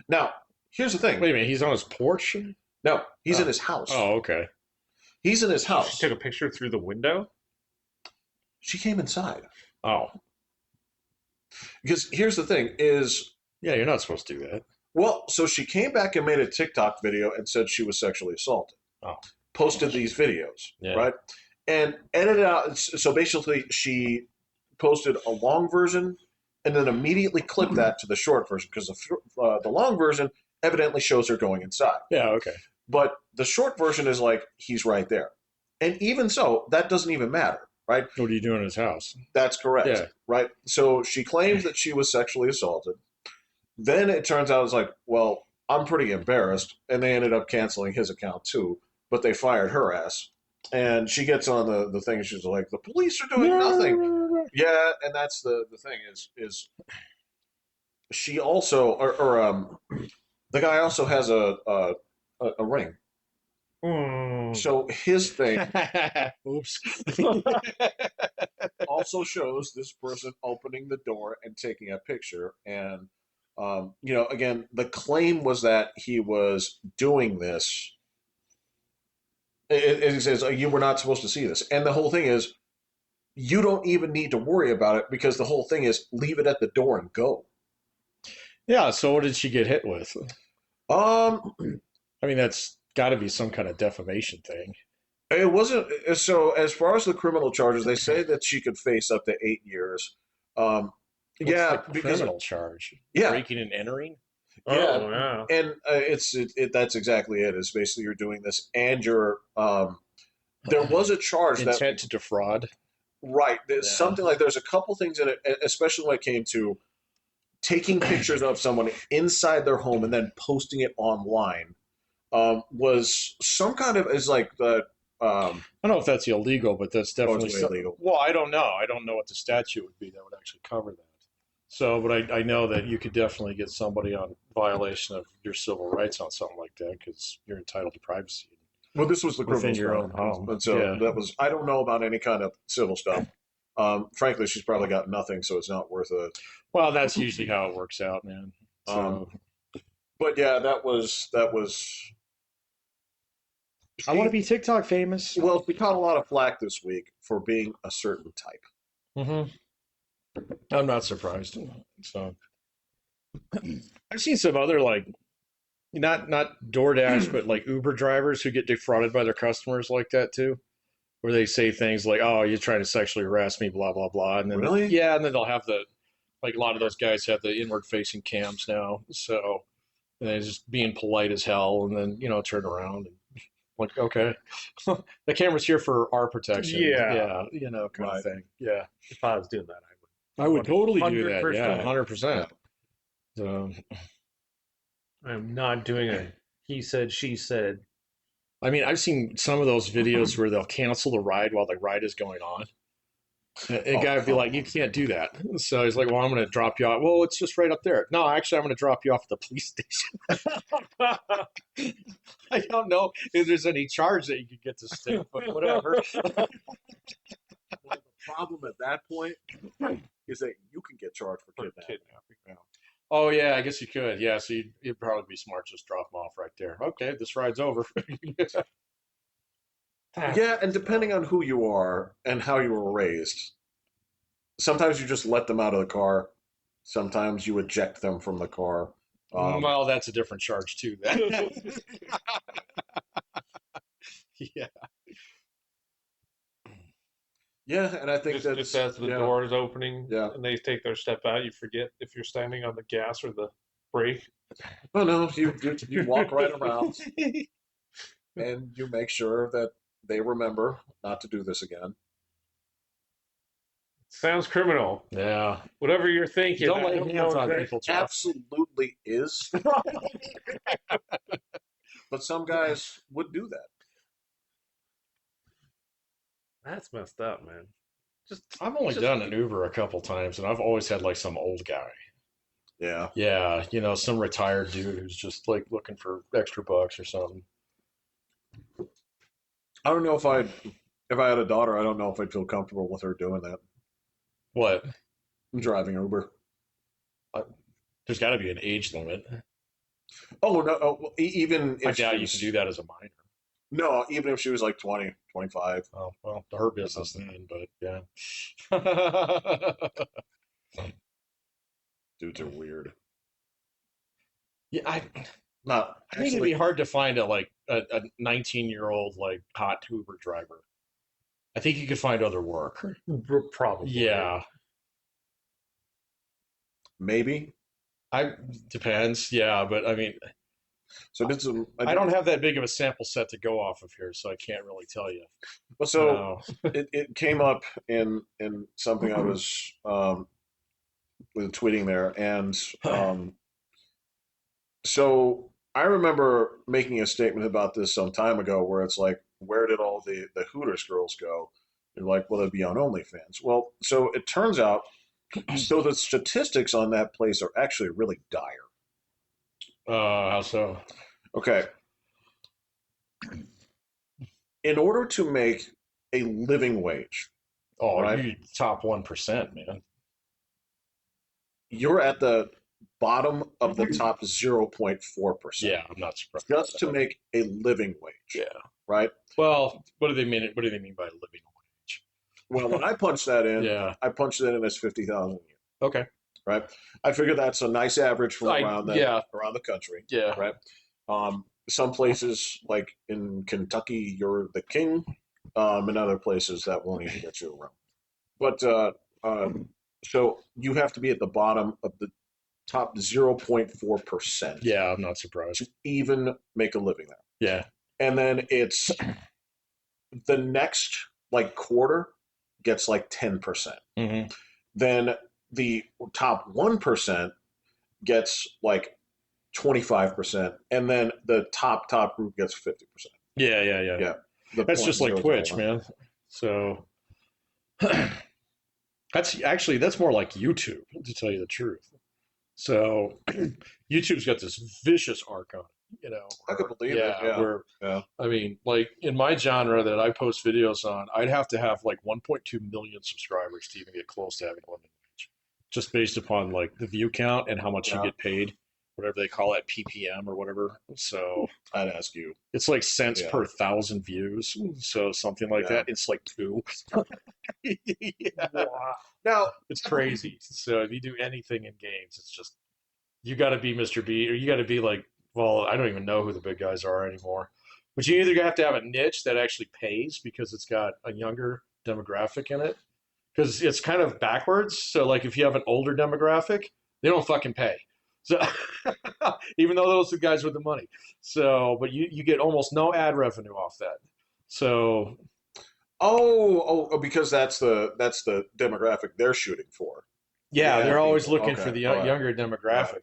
Now, here's the thing. wait a minute, he's on his porch? No, he's Oh. in his house. Oh, okay. He's in his She house. took a picture through the window. She came inside. Oh. Because here's the thing is, Yeah, you're not supposed to do that. well, so she came back and made a TikTok video and said she was sexually assaulted. Oh. Posted these videos, Yeah. right? And edited out. So basically, she posted a long version and then immediately clipped that to the short version because the long version evidently shows her going inside. Yeah, okay. But the short version is like, he's right there. And even so, that doesn't even matter. right? What are you doing in his house? That's correct, Yeah. right? So she claims that she was sexually assaulted. Then it turns out it's like, well, I'm pretty embarrassed, and they ended up canceling his account too. But they fired her ass, and she gets on the thing. She's like, the police are doing nothing. Yeah, and that's the thing is she also the guy also has a ring. So his thing Oops. also shows this person opening the door and taking a picture. And, again, the claim was that he was doing this. It says you were not supposed to see this. And the whole thing is, you don't even need to worry about it because the whole thing is leave it at the door and go. Yeah, so what did she get hit with? Um, I mean, that's got to be some kind of defamation thing. it wasn't so. As far as the criminal charges, they say that she could face up to 8 years. Um, What's yeah, the because criminal charge? yeah, Breaking and entering? yeah, Oh, yeah. and that's exactly it. It's basically you're doing this, and you're there was a charge that Intent to defraud. right. There's Yeah. something like there's a couple things in it, especially when it came to taking pictures of someone inside their home and then posting it online. Was some kind of is like the I don't know if that's illegal, but that's definitely it's illegal. Well, I don't know. I don't know what the statute would be that would actually cover that. So, but I know that you could definitely get somebody on violation of your civil rights on something like that because you're entitled to privacy. Well, this was the Within criminal your stuff. own home. And so Yeah. that was I don't know about any kind of civil stuff. Frankly, she's probably got nothing, so it's not worth it. Well, that's usually how it works out, man. So, But yeah, that was I want to be TikTok famous. well, we caught a lot of flack this week for being a certain type. Mm-hmm. I'm not surprised. So, I've seen some other like not DoorDash, but like Uber drivers who get defrauded by their customers like that too, where they say things like, "Oh, you're trying to sexually harass me," blah blah blah, and then Really? yeah, and then they'll have the like a lot of those guys have the inward facing cams now, so and they're just being polite as hell, and then turn around and like, okay, the camera's here for our protection, Yeah. kind Right. of thing, yeah. If I was doing that, I would totally do that, 100%. yeah, 100%. I'm not doing a he said, she said. I mean, I've seen some of those videos where they'll cancel the ride while the ride is going on. A guy would be like, "You can't do that." So he's like, "Well, I'm going to drop you off." Well, it's just right up there. No, actually, I'm going to drop you off at the police station. I don't know if there's any charge that you could get to stick, but whatever. Well, the problem at that point is that you can get charged for kidnapping. Yeah. Oh yeah, I guess you could. Yeah, so you'd probably be smart to just drop them off right there. Okay, this ride's over. Yeah, and depending on who you are and how you were raised, sometimes you just let them out of the car. Sometimes you eject them from the car. Well, that's a different charge too. Then. Yeah. Yeah, and I think Just as the door is opening Yeah. and they take their step out, you forget if you're standing on the gas or the brake. Oh no, you walk right around and you make sure that they remember not to do this again. Sounds criminal. Yeah. Whatever you're thinking. Don't I lay don't hands know on exactly- people, Jeff. Absolutely is. But some guys would do that. That's messed up, man. I've only done an Uber a couple times, and I've always had like some old guy. Yeah. Yeah, some retired dude who's just like looking for extra bucks or something. I don't know if I had a daughter, I don't know if I'd feel comfortable with her doing that. What? Driving Uber. There's got to be an age limit. Oh no! Oh, even if I doubt you she's- can do that as a minor. No, even if she was like 20, 25. Oh, well, her business then, but yeah. Dudes are weird. Yeah, I Not think it'd be hard to find a 19-year-old like hot Uber driver. I think you could find other work. Probably. Yeah, maybe. depends. Yeah, but I mean, So I did some. I don't have that big of a sample set to go off of here, so I can't really tell you. Well, so No. it came up in something I was with tweeting there, and so I remember making a statement about this some time ago, where it's like, where did all the Hooters girls go? They're like, well, they'd be on OnlyFans. Well, so it turns out, so the statistics on that place are actually really dire. How so? Okay, in order to make a living wage, Oh, right? you top 1%, man. You're at the bottom of the top 0.4% Yeah, I'm not surprised. just to make a living wage, Yeah. right? Well, what do they mean? What do they mean by living wage? Well, when I punched that in, Yeah. I punched that in as 50,000 a year, Okay. right? I figure that's a nice average from around yeah. around the country, Yeah. right? Some places like in Kentucky, you're the king. In other places, that won't even get you around. But so you have to be at the bottom of the top 0.4% Yeah, I'm not surprised. to even make a living there. Yeah. And then it's the next like quarter gets like 10%. Mm-hmm. Then the top 1% gets like 25%, and then the top group gets 50%. Yeah. Yeah, That's just like Twitch, man. So that's more like YouTube, to tell you the truth. So YouTube's got this vicious arc on it, I could believe it. Yeah. I mean, like in my genre that I post videos on, I'd have to have like 1.2 million subscribers to even get close to having a living wage, just based upon like the view count and how much you get paid, whatever they call it, PPM or whatever. So I'd ask you. it's like cents per 1,000 views. So something like that. It's like 2. Wow. Now it's crazy. So if you do anything in games, it's just you got to be Mr. B, or you got to be like, well, I don't even know who the big guys are anymore. But you either have to have a niche that actually pays because it's got a younger demographic in it, because it's kind of backwards. So like if you have an older demographic, they don't fucking pay. So even though those are the guys with the money. So but you get almost no ad revenue off that. So because that's the demographic they're shooting for. Yeah, they're always looking for the right. younger demographic.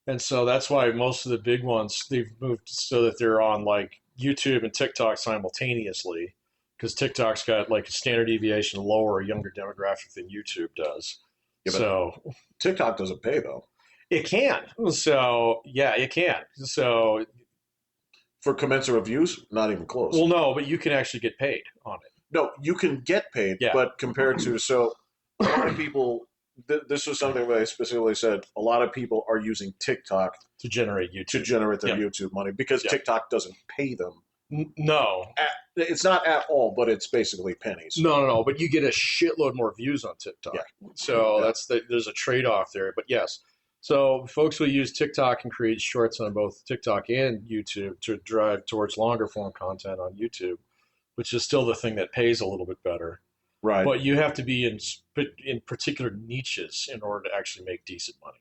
And so that's why most of the big ones, they've moved so that they're on like YouTube and TikTok simultaneously, because TikTok's got like a standard deviation lower, younger demographic than YouTube does. Yeah, so TikTok doesn't pay though. It can. So yeah, it can. So for commensurate views, not even close. Well, no, but you can actually get paid on it. No, you can get paid, but compared to a lot of people. This was something that I specifically said. A lot of people are using TikTok to generate their YouTube money because TikTok doesn't pay them. No, it's not at all, but it's basically pennies. No. But you get a shitload more views on TikTok. Yeah. So there's a trade-off there. But yes, so folks will use TikTok and create shorts on both TikTok and YouTube to drive towards longer form content on YouTube, which is still the thing that pays a little bit better. Right. But you have to be in particular niches in order to actually make decent money.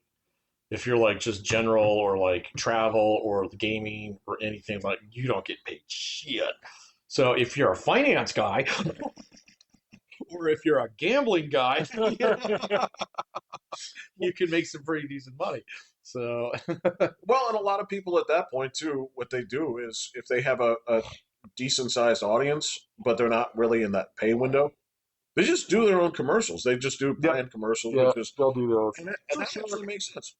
If you're like just general or like travel or gaming or anything, like you don't get paid shit. So if you're a finance guy or if you're a gambling guy, you can make some pretty decent money. So well, and a lot of people at that point too, what they do is if they have a decent sized audience, but they're not really in that pay window, they just do their own commercials. They just do brand commercials. Yeah, they'll do those. And that actually makes sense.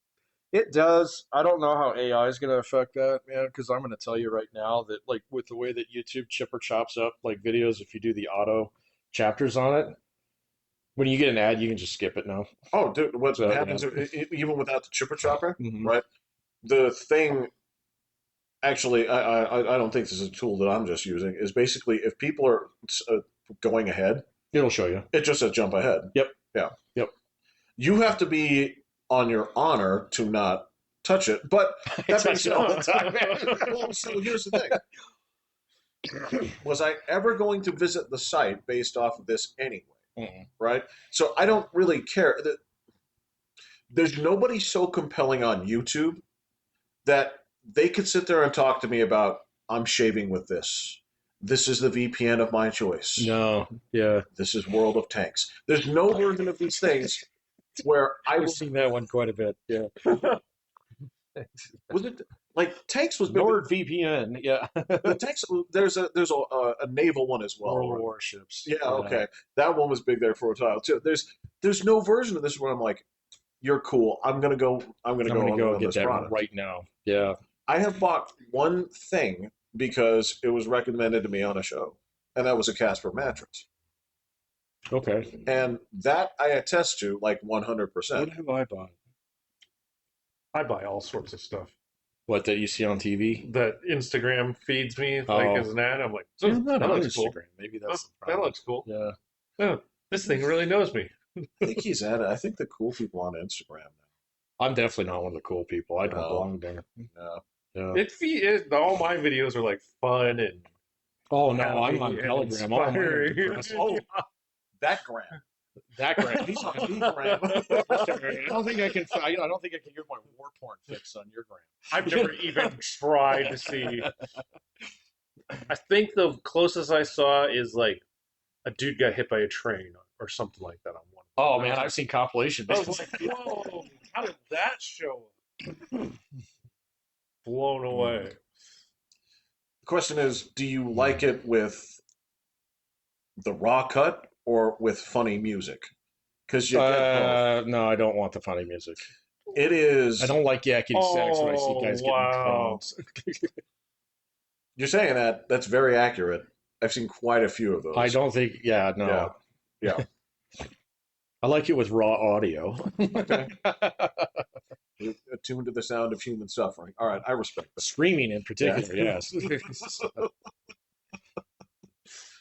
It does. I don't know how AI is going to affect that, man, because I'm going to tell you right now that, like, with the way that YouTube chipper chops up, like, videos, if you do the auto chapters on it, when you get an ad, you can just skip it now. Oh, dude, what happens, even without the chipper chopper, right? The thing, actually, I don't think this is a tool that I'm just using, is basically if people are going ahead, it'll show you. It just says jump ahead. Yep. Yeah. Yep. You have to be on your honor to not touch it, but that makes it all the time. Well, so here's the thing. Was I ever going to visit the site based off of this anyway? Right? So I don't really care. There's nobody so compelling on YouTube that they could sit there and talk to me about I'm shaving with this. This is the VPN of my choice. No, yeah, This is World of Tanks. There's no version of these things where I I've will. seen that one quite a bit. Yeah, Was it like Tanks was big? NordVPN. Yeah, The Tanks. There's a naval one as well. World Warships. Yeah, okay. That one was big there for a while too. There's no version of this where I'm like, you're cool. I'm gonna go I'm gonna on go on get this that product. right now. Yeah. I have bought one thing because it was recommended to me on a show, and that was a Casper mattress. Okay. And that I attest to like What 100%. have I bought? I buy all sorts of stuff What that you see on TV? that Instagram feeds me Oh. like as an ad. I'm like, Yeah, oh, not that on looks cool. Instagram. Maybe Oh, that's the that problem. looks cool. Yeah. Oh, this thing really knows me. I think he's at it. I think the cool people on Instagram I'm definitely not one of the cool people. I don't No. belong there. now. Yeah. All my videos are like fun and Oh no, happy I'm on and Telegram. All mine are inspiring. depressing. Oh, that gram. That gram. He's on the gram. I don't think I can. I don't think I can get my war porn fix on your gram. I've never even tried to see. I think the closest I saw is like a dude got hit by a train or something like that on one. Oh man, I've seen compilation. I was like, whoa, how did that show up? Blown away. The question is, do you like it with the raw cut or with funny music? Because you get both. No, I don't want the funny music. It is. I don't like yakety sax when I see guys getting wow. thrones. You're saying that. That's very accurate. I've seen quite a few of those. I don't think. Yeah, no. Yeah. I like it with raw audio. Okay. You're attuned to the sound of human suffering. All right, I respect that. Screaming in particular, yes.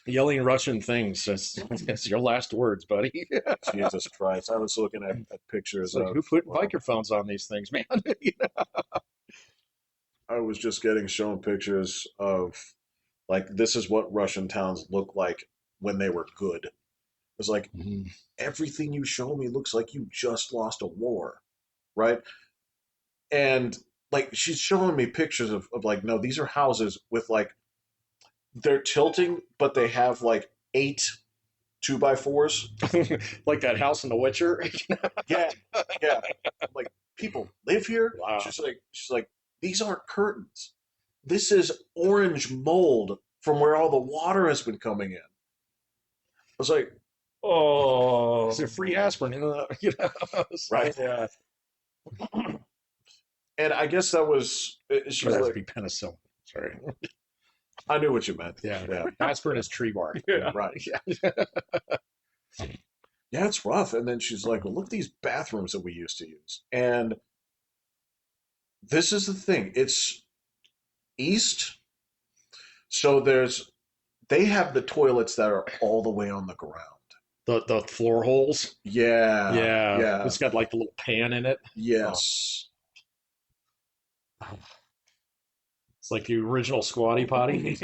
Yelling Russian things. That's your last words, buddy. Jesus Christ. I was looking at pictures It's like, of. who put well, microphones on these things, man? I was just getting shown pictures of, like, this is what Russian towns look like when they were good. It was like, everything you show me looks like you just lost a war, right? And, like, she's showing me pictures of like, no, these are houses with, like, they're tilting, but they have, like, 8 2x4s. Like that house in The Witcher. Yeah, yeah. Like, people live here. Wow. She's like, these aren't curtains. This is orange mold from where all the water has been coming in. I was like, Oh, Is there free aspirin in the, right. Yeah. And I guess that was, she It was has to like, be penicillin. Sorry. I knew what you meant. Yeah. Aspirin is tree bark. Yeah. Right. Yeah. Yeah, it's rough. And then she's like, well, look at these bathrooms that we used to use. And this is the thing. It's east. So they have the toilets that are all the way on the ground. The floor holes. Yeah. Yeah. Yeah. It's got like the little pan in it. Yes. It's like the original squatty potty.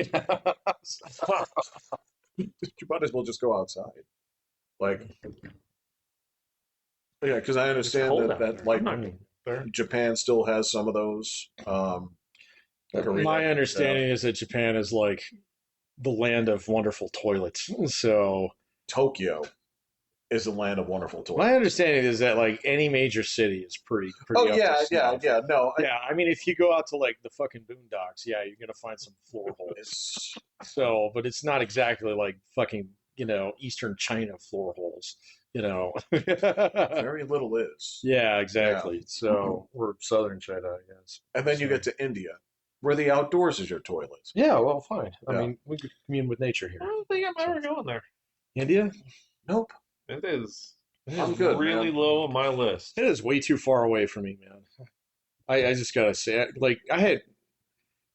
You might as well just go outside. Like, yeah, because I understand cold that, out that there. like I'm not there. Japan still has some of those. Korea, My understanding is that Japan is like the land of wonderful toilets. So Tokyo is the land of wonderful toys. my understanding is that like any major city is pretty Oh up yeah, to snuff. yeah. No, Yeah, I mean, if you go out to like the fucking boondocks, yeah, you're gonna find some floor holes. it's So, but it's not exactly like fucking, Eastern China floor holes, very little is. Yeah, exactly. So, or Southern China, I guess. And then you get to India, where the outdoors is your toilet. Yeah, well, fine. I Yeah. mean, we could commune with nature here. I don't think I'm ever going there. India? Nope. It is. I'm good, Really man. low on my list. It is way too far away from me, man. I just gotta say, like, I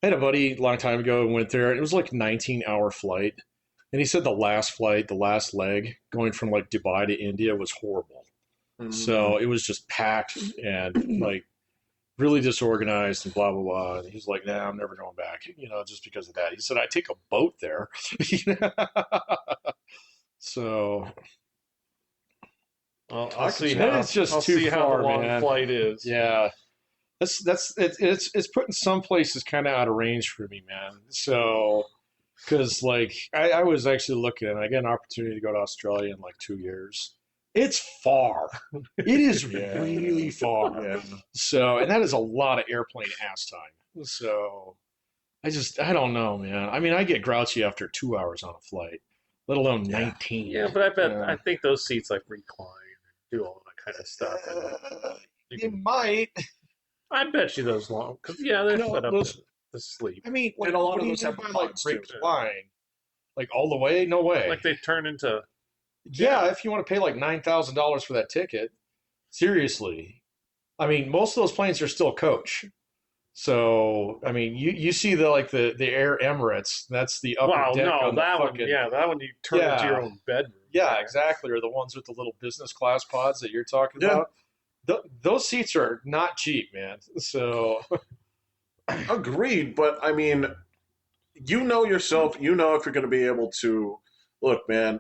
had a buddy a long time ago who went there, and it was like a 19-hour flight. And he said the last leg, going from like Dubai to India was horrible. Mhm. So it was just packed and like really disorganized and blah, blah, blah. And he's like, nah, I'm never going back, just because of that. He said, I take a boat there. So I'll I see can- how It's just I'll too see how far, the long man. flight is. yeah, It's putting some places kind of out of range for me, man. So, because like I was actually looking, and I get an opportunity to go to Australia in like 2 years. It's far. It is Yeah. really far. Yeah. So, and that is a lot of airplane ass time. So, I don't know, man. I mean, I get grouchy after 2 hours on a flight, let alone Yeah. 19. Yeah, but I bet Yeah. I think those seats like recline and do all that kind of stuff. And you You can, might. I bet you those long because yeah, they're No, set up those. to sleep. I mean, like, And a lot what of do you those mean have by like pods too. recline? Like all the way? No way. Like they turn into Yeah, if you want to pay like $9,000 for that ticket, seriously. I mean, most of those planes are still coach. So, I mean, you see the Air Emirates. That's the upper wow, deck no, on the that one, fucking. yeah, that one you turn into your Yeah, own bedroom. yeah, exactly. Or the ones with the little business class pods that you're talking Yeah. about. Those seats are not cheap, man. So, Agreed, but I mean, you know yourself. You know if you're going to be able to look, man.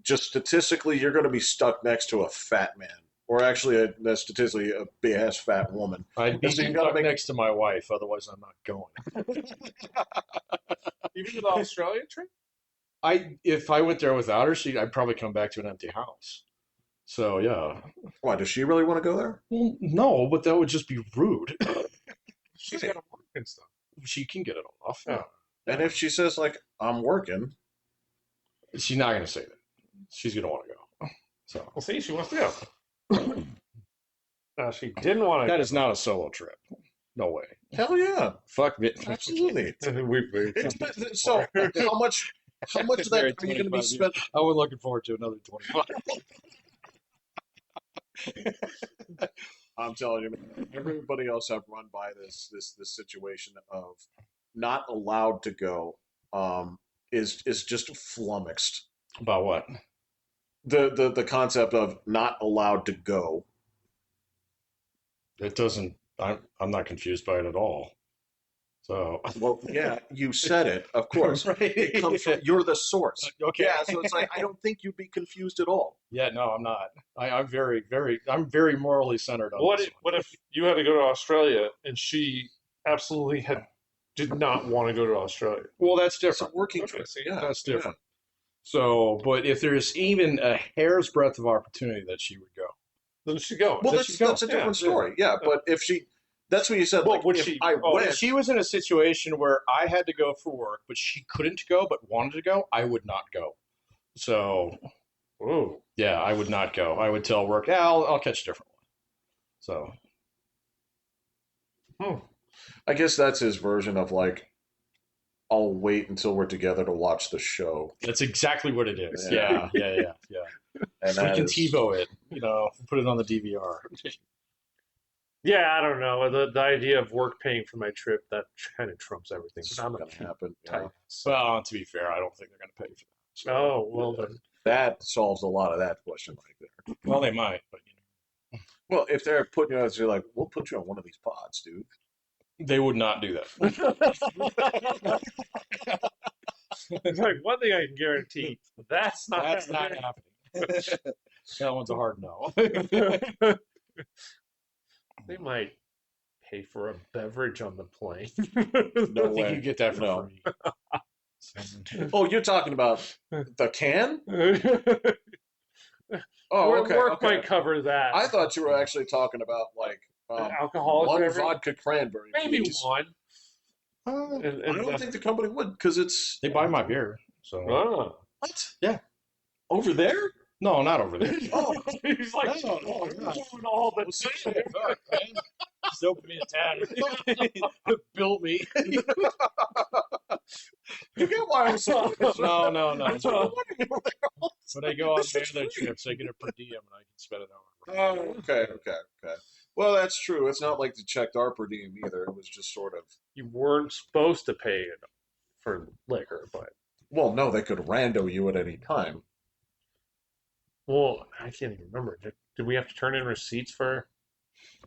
Just statistically, you're going to be stuck next to a fat man, or actually, statistically, a big ass fat woman. I'd be So you got to stuck make. next to my wife. Otherwise, I'm not going. Even the Australia trip? If I went there without her, I'd probably come back to an empty house. So yeah. Why does she really want to go there? Well, no, but that would just be rude. She's got to work and stuff. She can get it off. Oh. And if she says like I'm working, She's not going to say that. She's going to want to go. So Well, see, she wants to go. She didn't want to. that is not a solo trip. No way. hell yeah, Fuck it. absolutely. So how much of that are you going to be spent? I was looking forward to another 25. I'm telling you, man, everybody else I've run by this situation of not allowed to go is just flummoxed. About what? The concept of not allowed to go. It doesn't. I'm not confused by it at all. So Well, yeah, you said it. Of course, right. it comes from you're the source. Okay. Yeah, so it's like I don't think you'd be confused at all. Yeah, no, I'm not. I'm very morally centered on What this if, what if you had to go to Australia and she absolutely did not want to go to Australia? Well, that's It's a different. working Okay, trip. see, Yeah, That's different. So, but if there's even a hair's breadth of opportunity that she would go, then she go. Well, Then that's she'd go. that's a different Yeah, story. Yeah, but if she, that's what you said. Well, Like would if she- I oh, went, if she was in a situation where I had to go for work, but she couldn't go but wanted to go, I would not go. So, Ooh. yeah, I would not go. I would tell work, yeah, I'll catch a different one. So, I guess that's his version of like, I'll wait until we're together to watch the show, that's exactly what it is. Yeah. Yeah. and We that can is TiVo it, put it on the DVR. Yeah, I don't know. The idea of work paying for my trip, that kind of trumps everything. it's But I'm not a going to happen. tight. Yeah. Well, to be fair, I don't think they're going to pay for that. So, Oh, well then. That solves a lot of that question right there. well, they might, but Well, if they're putting you on, you're like, we'll put you on one of these pods, dude. they would not do that. It's like one thing I can guarantee, that's not That's not happening. happening. That one's a hard no. They might pay for a beverage on the plane. No I think way. you get that for No. free. Oh, you're talking about the can? Oh, Work okay. okay. might cover that. I thought you were actually talking about like An alcoholic one beverage? vodka cranberry. Maybe please. one. I And, don't think the company would because it's They buy my beer. So oh. what? Yeah. Over there? no, not over there. Oh, He's like, No, oh, no, doing all the Fuck, man. Just open me a tab. Built me. you get why I'm so. No. So- When I go on my other trips, I get a per diem and I can spend it however. Oh, okay. Well, that's true. It's not like they checked our per diem either. It was just sort of. You weren't supposed to pay it for liquor, but Well, no, they could rando you at any time. well, I can't even remember. Did we have to turn in receipts for?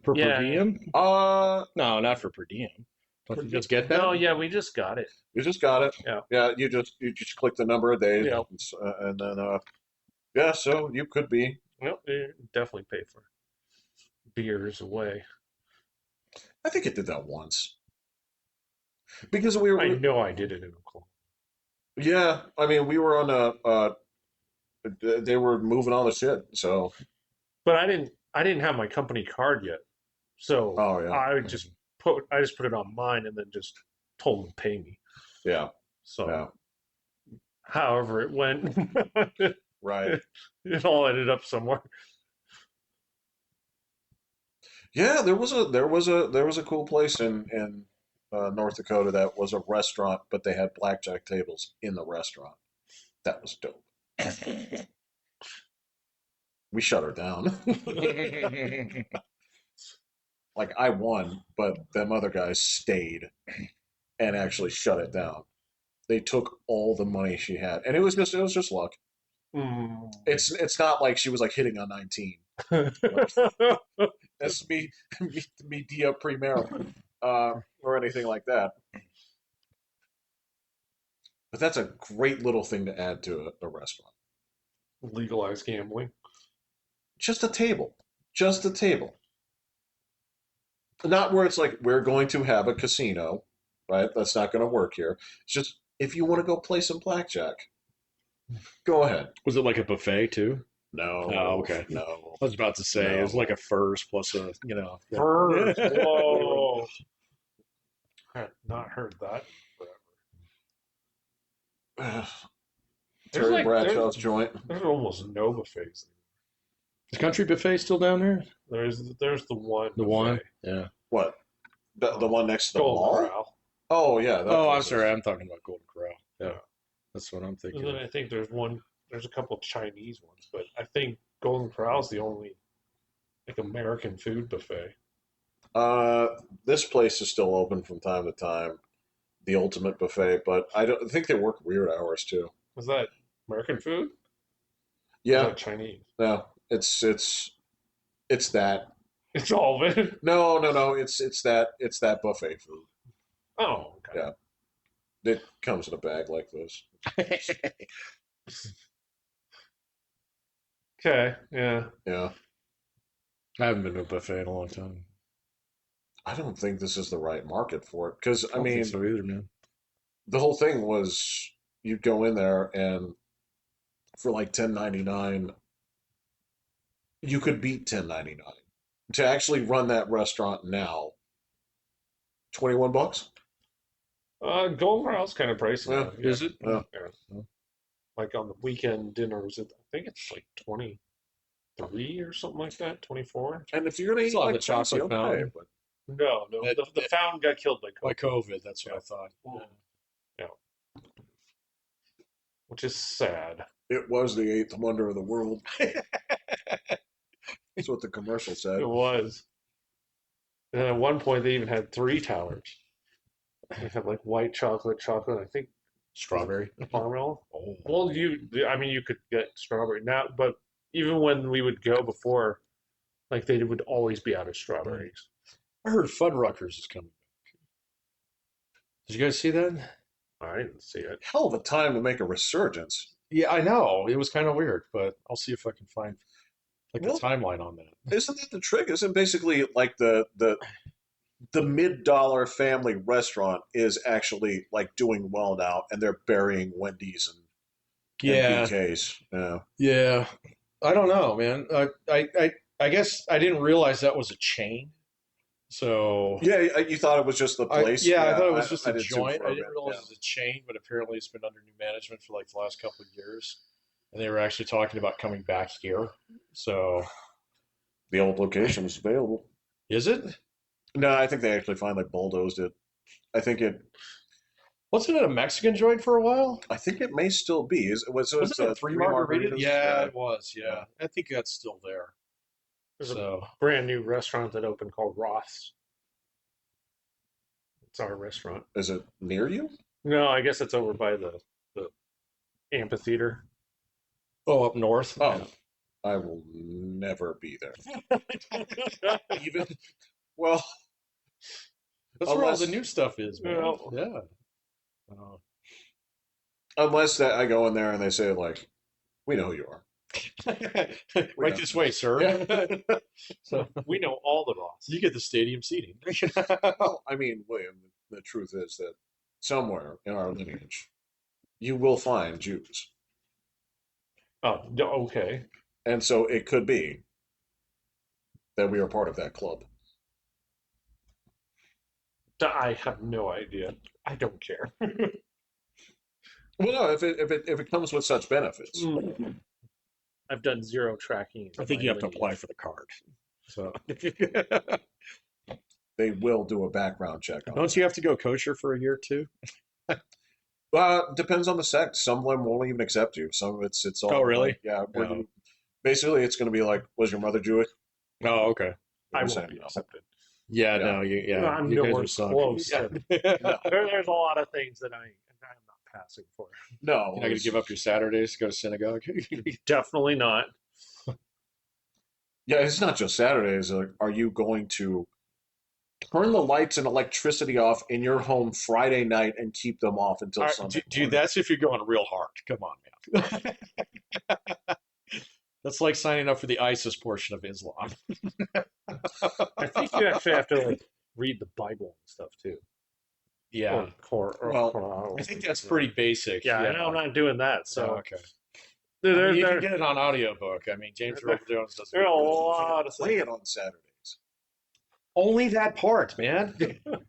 For Yeah. per diem? Uh, No, not for per diem. Don't you just get that? No, yeah, we just got it. you just got it. Yeah. You just click the number of days. Yeah. And then yeah. So you could be. Well, you definitely pay for beers away. I think it did that once because we I were. know I did it in Oklahoma. Yeah, I mean, we were on they were moving all the shit. So, But I didn't have my company card yet. So oh yeah, I just put it on mine and then just told them to pay me. yeah, So yeah, however it went, right. it all ended up somewhere. Yeah, there was a cool place in North Dakota that was a restaurant, but they had blackjack tables in the restaurant. That was dope. We shut her down. Like I won, but them other guys stayed and actually shut it down. They took all the money she had, and it was just luck. Mm. It's not like she was like hitting on 19. That's me dia primero, or anything like that. But that's a great little thing to add to a restaurant. Legalized gambling. Just a table, just a table. Not where it's like we're going to have a casino, right? That's not going to work here. It's just if you want to go play some blackjack, go ahead. Was it like a buffet too? No, Oh, okay. no, I was about to say it was no. like a furs plus a Furs. Yeah. Whoa. I had not heard that in forever. There's Terry like Bradshaw's joint. there's almost no buffets. Is Country Buffet still down there? There's the one The buffet. one? Yeah. What? The one next to the Golden mall? Corral. Oh yeah. That Oh, I'm place sorry. is- I'm talking about Golden Corral. Yeah. That's what I'm And thinking. then I think there's a couple Chinese ones, but I think Golden Corral's the only like American food buffet. Uh, this place is still open from time to time. The Ultimate Buffet, but I think they work weird hours too. Is that American food? Or is Yeah, that Chinese? no, it's that. It's all of it. No, no, no. It's that buffet food. Oh, okay. Yeah, it comes in a bag like this. Okay, yeah. Yeah, I haven't been to a buffet in a long time. I don't think this is the right market for it because I don't think mean so either, man. the whole thing was you'd go in there and for like 10.99 you could beat 10.99 to actually run that restaurant now. 21 bucks. Golden Corral's kind of pricey Yeah. now. Yeah. Is it? Yeah. Yeah. Like on the weekend dinners, I think it's like 23 or something like that, 24. And if you're gonna eat Still have like the chocolate fancy, fountain. okay, but No, the fountain got killed by COVID, By COVID, that's what I thought. Yeah. Which is sad. it was the eighth wonder of the world. That's what the commercial said. It was. And at one point, they even had 3 towers. They had like white chocolate, I think Strawberry. caramel. Oh. Well, you could get strawberry now, but even when we would go before, like they would always be out of strawberries. I heard Fuddruckers is coming back. Did you guys see that? I didn't see it. Hell of a time to make a resurgence. Yeah, I know. It was kind of weird, but I'll see if I can find like Well, the timeline on that. Isn't that the trick? Isn't basically like the mid-dollar family restaurant is actually like doing well now, and they're burying Wendy's and Yeah, BKs. Yeah. yeah. I don't know, man. I guess I didn't realize that was a chain. So Yeah, you thought it was just the place. I thought it was just a did too joint. for I a didn't bit, realize it was a chain, but apparently it's been under new management for like the last couple of years, and they were actually talking about coming back here. So The old location is available. is it? No, I think they actually finally bulldozed it. I think it. Wasn't it a Mexican joint for a while? I think it may still be. Was Was it a three margaritas? Yeah, Yeah. it was. Yeah, I think that's still there. There's a So brand new restaurant that opened called Roth's. It's our restaurant. Is it near you? No, I guess it's over by the amphitheater. up north. Oh, I will never be there. Even well, That's where all unless- the new stuff is, man. Well- Yeah. unless that I go in there and they say like, "We know who you are." Right this way, sir. Yeah. So We know all the Ross. you get the stadium seating. Well, I mean, William, the truth is that somewhere in our lineage, you will find Jews. Oh, okay. And so it could be that we are part of that club. I have no idea. I don't care. Well, no, if it comes with such benefits, I've done zero tracking. I think you have to apply for the card. So they will do a background check on don't you have to go kosher for a year too? Depends on the sect. Some of them won't even accept you. Some of it's all. Oh, really? Like, yeah. No. Basically, it's going to be like, was your mother Jewish? Oh, okay. I You're won't saying be no. accepted. Yeah, Yeah. no, I'm you guys nowhere are sunk. close. Yeah. No. There's a lot of things that I'm not passing for. No. You're not going to give up your Saturdays to go to synagogue? Definitely not. Yeah, it's not just Saturdays. Like, are you going to turn the lights and electricity off in your home Friday night and keep them off until All right, Sunday? dude, that's if you're going real hard. Come on, man. That's like signing up for the ISIS portion of Islam. I think you actually have to like read the Bible and stuff too. Yeah. Well, I think that's pretty basic. Yeah, I know I'm not doing that. So, So okay. there, You there, can get it on audiobook. I mean, James Earl Jones does there are a lot of Play things. it on Saturdays. only that part, man.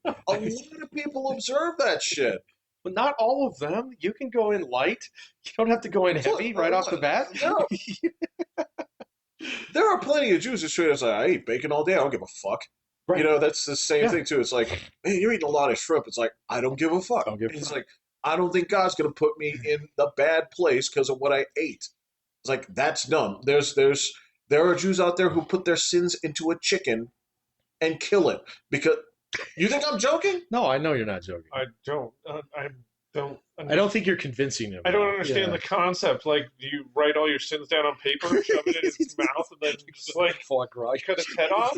A lot of people observe that shit. But not all of them. You can go in light. You don't have to go in heavy right off the bat. No. There are plenty of Jews that straight up say, I eat bacon all day. I don't give a fuck. Right. You know, that's the same Yeah. thing too. It's like, man, you're eating a lot of shrimp. It's like, I don't give a fuck. Don't give a It's fuck. like, I don't think God's gonna put me in the bad place because of what I ate. It's like, that's dumb. There are Jews out there who put their sins into a chicken and kill it because you think I'm joking? No, I know you're not joking. I don't. I don't think you're convincing him. I don't understand Yeah. the concept. Like, do you write all your sins down on paper, shove it in his mouth, and then just like Fuck right. cut his head off?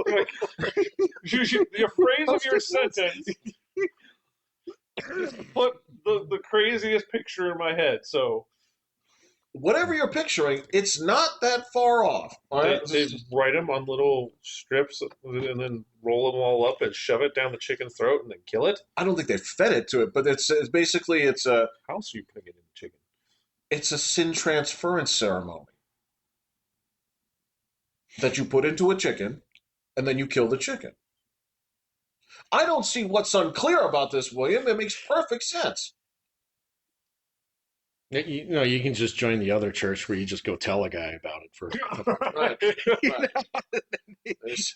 Like, the phrase of your sentence just put the craziest picture in my head. So Whatever you're picturing, it's not that far off. All right? they write them on little strips and then roll them all up and shove it down the chicken's throat and then kill it. I don't think they fed it to it, but it's basically it's a How else are you putting it in the chicken? sin transference ceremony that you put into a chicken and then you kill the chicken. I don't see what's unclear about this, William. It makes perfect sense. You can just join the other church where you just go tell a guy about it for. Right. There's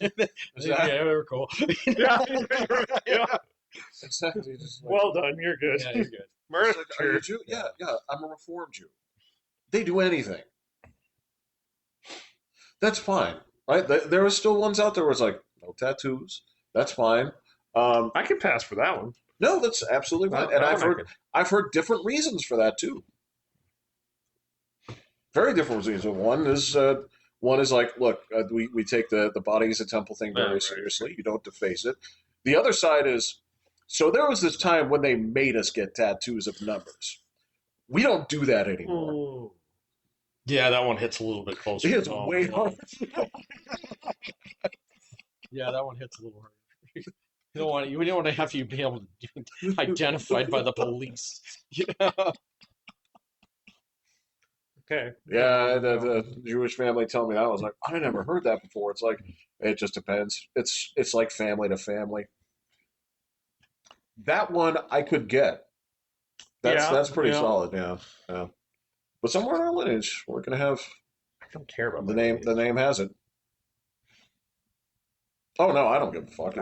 Yeah, we're cool. Yeah. exactly. Just like, Well done. You're good. Yeah, you're good. Murder. it's like, are you a Jew? Yeah, I'm a Reformed Jew. They do anything. That's fine, right? There are still ones out there where it's like, no tattoos. That's fine. I can pass for that one. No, that's absolutely fine. And I've heard different reasons for that too. Very different reasons. One is like, look, we take the body as a temple thing very Right. seriously. You don't deface it. The other side is, so there was this time when they made us get tattoos of numbers. We don't do that anymore. Ooh. Yeah, that one hits a little bit closer. It's to home. way harder. Yeah, that one hits a little harder. You don't want to have you be able to be identified by the police. You know? Okay. Yeah, the Jewish family told me that. I was like, I never heard that before. It's like, it just depends. It's like family to family. That one I could get. That's pretty solid. Yeah. But somewhere in our lineage, we're gonna have I don't care about the my name. race. The name has it. Oh no, I don't give a fuck.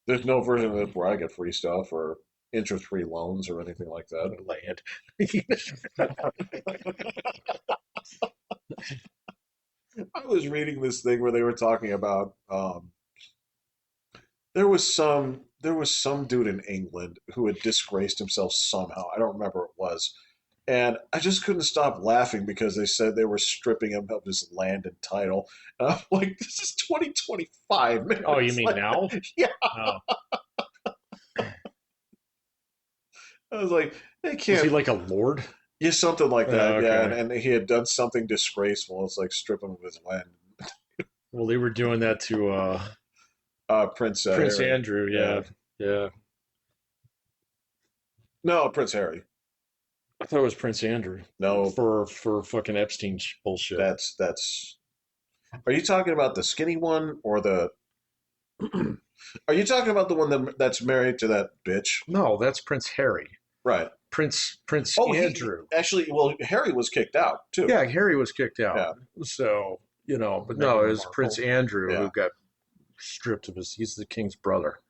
There's no version of this where I get free stuff or interest-free loans or anything like that. Land. I was reading this thing where they were talking about there was some dude in England who had disgraced himself somehow. I don't remember what it was. And I just couldn't stop laughing because they said they were stripping him of his land and title. And I'm like, this is 2025, man. Oh, you It's mean like, now? Yeah. Oh. I was like, they Is can't. he like a lord? Yeah, something like that. Okay. Yeah, and he had done something disgraceful. It's like stripping of his land. Well, they were doing that to Prince Prince Harry. Andrew. Yeah. Yeah. No, Prince Harry. I thought it was Prince Andrew No, for fucking Epstein bullshit. that's. Are you talking about the skinny one or the? Are you talking about the one that's married to that bitch? No, that's Prince Harry. Right. Prince Oh, Andrew. actually, well, Harry was kicked out too. Yeah, Harry was kicked out. Yeah. So, but Meghan no, it was Markle. Prince Andrew Yeah. who got stripped of he's the king's brother.